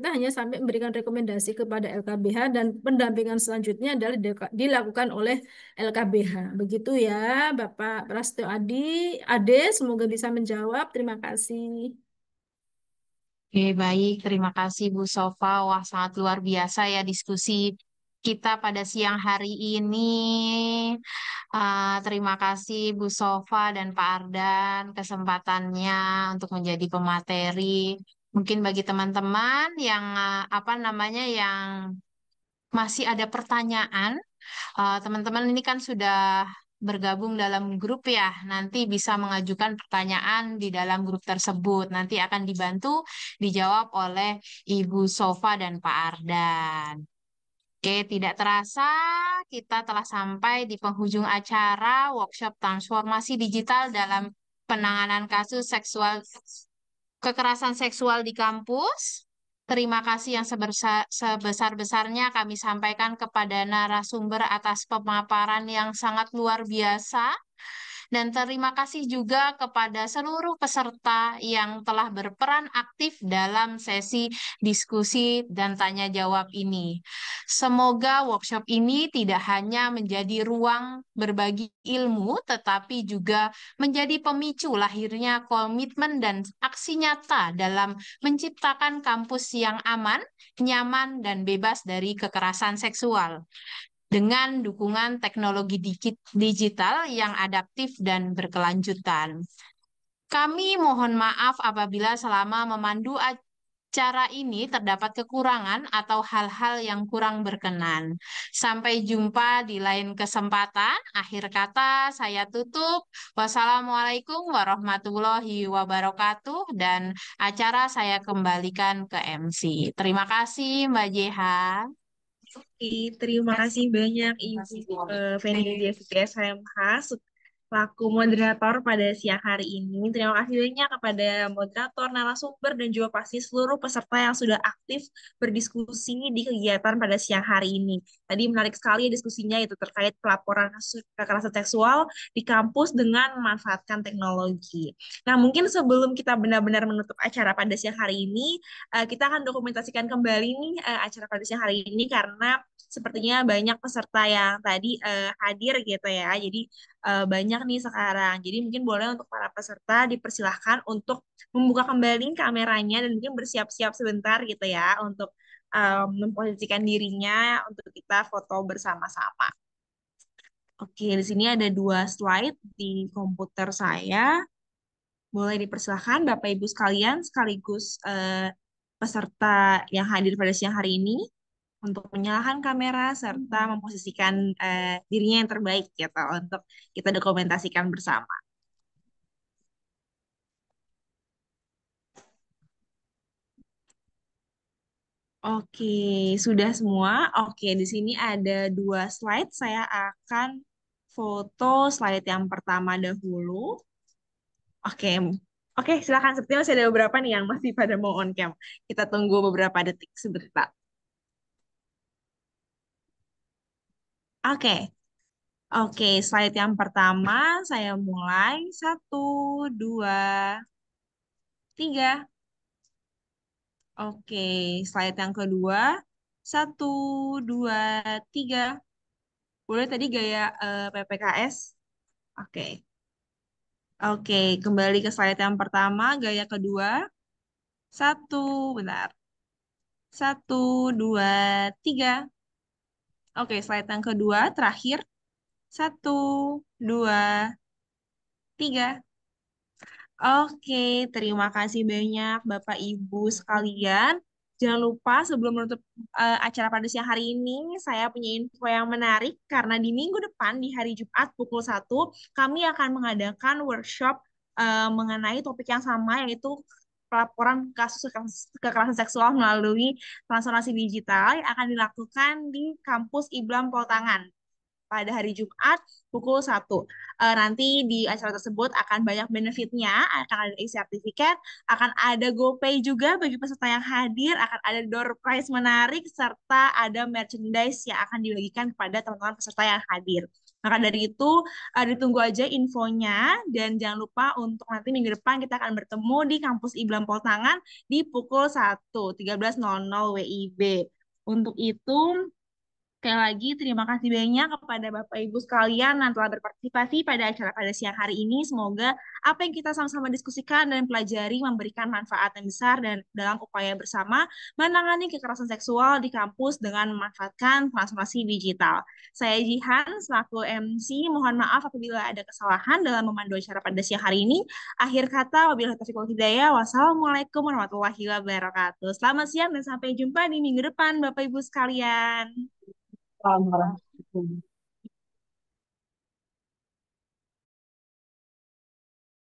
hanya sampai memberikan rekomendasi kepada LKBH dan pendampingan selanjutnya adalah dilakukan oleh LKBH. Begitu ya, Bapak Prasetyo Ade, semoga bisa menjawab. Terima kasih. Oke, baik. Terima kasih Bu Sofa. Wah, sangat luar biasa ya diskusi kita pada siang hari ini. Terima kasih Bu Sofa dan Pak Ardan kesempatannya untuk menjadi pemateri. Mungkin bagi teman-teman yang apa namanya yang masih ada pertanyaan, teman-teman ini kan sudah bergabung dalam grup ya, nanti bisa mengajukan pertanyaan di dalam grup tersebut. Nanti akan dibantu dijawab oleh Ibu Sofa dan Pak Ardan. Oke, tidak terasa kita telah sampai di penghujung acara workshop transformasi digital dalam penanganan kasus kekerasan seksual di kampus. Terima kasih yang sebesar-besarnya kami sampaikan kepada narasumber atas pemaparan yang sangat luar biasa. Dan terima kasih juga kepada seluruh peserta yang telah berperan aktif dalam sesi diskusi dan tanya jawab ini. Semoga workshop ini tidak hanya menjadi ruang berbagi ilmu, tetapi juga menjadi pemicu lahirnya komitmen dan aksi nyata dalam menciptakan kampus yang aman, nyaman, dan bebas dari kekerasan seksual dengan dukungan teknologi digital yang adaptif dan berkelanjutan. Kami mohon maaf apabila selama memandu acara ini terdapat kekurangan atau hal-hal yang kurang berkenan. Sampai jumpa di lain kesempatan. Akhir kata saya tutup. Wassalamualaikum warahmatullahi wabarakatuh dan acara saya kembalikan ke MC. Terima kasih Mbak Jeha. Terima kasih banyak Ibu Feni Devi SMH selaku moderator pada siang hari ini. Terima kasih banyak kepada moderator, narasumber, dan juga pasti seluruh peserta yang sudah aktif berdiskusi di kegiatan pada siang hari ini. Tadi menarik sekali diskusinya itu terkait pelaporan kasus kekerasan seksual di kampus dengan memanfaatkan teknologi. Nah, mungkin sebelum kita benar-benar menutup acara pada siang hari ini, kita akan dokumentasikan kembali nih acara pada siang hari ini karena sepertinya banyak peserta yang tadi hadir gitu ya. Jadi banyak nih sekarang. Jadi mungkin boleh untuk para peserta dipersilahkan untuk membuka kembali kameranya dan mungkin bersiap-siap sebentar gitu ya untuk memposisikan dirinya untuk kita foto bersama-sama. Oke, di sini ada 2 slide di komputer saya. Boleh dipersilahkan Bapak Ibu sekalian sekaligus peserta yang hadir pada siang hari ini untuk menyalakan kamera serta memposisikan dirinya yang terbaik gitu untuk kita dokumentasikan bersama. Oke, sudah semua. Oke, di sini ada 2 slide. Saya akan foto slide yang pertama dahulu. Oke, Oke, silakan. Sepertinya masih ada beberapa nih yang masih pada mau on cam. Kita tunggu beberapa detik sebentar. Oke, oke. Slide yang pertama saya mulai. Satu, dua, tiga. Oke, slide yang kedua. Satu, dua, tiga. Boleh tadi gaya PPKS? Oke. Oke, kembali ke slide yang pertama, gaya kedua. Satu, benar. Satu, dua, tiga. Oke, slide yang kedua, terakhir. Satu, dua, tiga. Oke, terima kasih banyak Bapak Ibu sekalian. Jangan lupa sebelum menutup acara pada siang hari ini, saya punya info yang menarik karena di minggu depan di hari Jumat pukul 1 kami akan mengadakan workshop mengenai topik yang sama yaitu pelaporan kasus kekerasan seksual melalui transformasi digital yang akan dilakukan di kampus Iblam Poltangan pada hari Jumat pukul 1. Nanti di acara tersebut akan banyak benefitnya, akan ada e-sertifikat, akan ada GoPay juga bagi peserta yang hadir, akan ada door prize menarik, serta ada merchandise yang akan dibagikan kepada teman-teman peserta yang hadir. Maka dari itu, ditunggu aja infonya, dan jangan lupa untuk nanti minggu depan kita akan bertemu di kampus Iblam Poltangan di pukul 1, 13.00 WIB. Untuk itu, sekali lagi, terima kasih banyak kepada Bapak Ibu sekalian yang telah berpartisipasi pada acara pada siang hari ini. Semoga apa yang kita sama-sama diskusikan dan pelajari memberikan manfaat yang besar dan dalam upaya bersama menangani kekerasan seksual di kampus dengan memanfaatkan transformasi digital. Saya Jihan, selaku MC, mohon maaf apabila ada kesalahan dalam memandu acara pada siang hari ini. Akhir kata, wabillahi taufiq wal hidayah. Wassalamualaikum warahmatullahi wabarakatuh. Selamat siang dan sampai jumpa di minggu depan, Bapak Ibu sekalian. Selamat.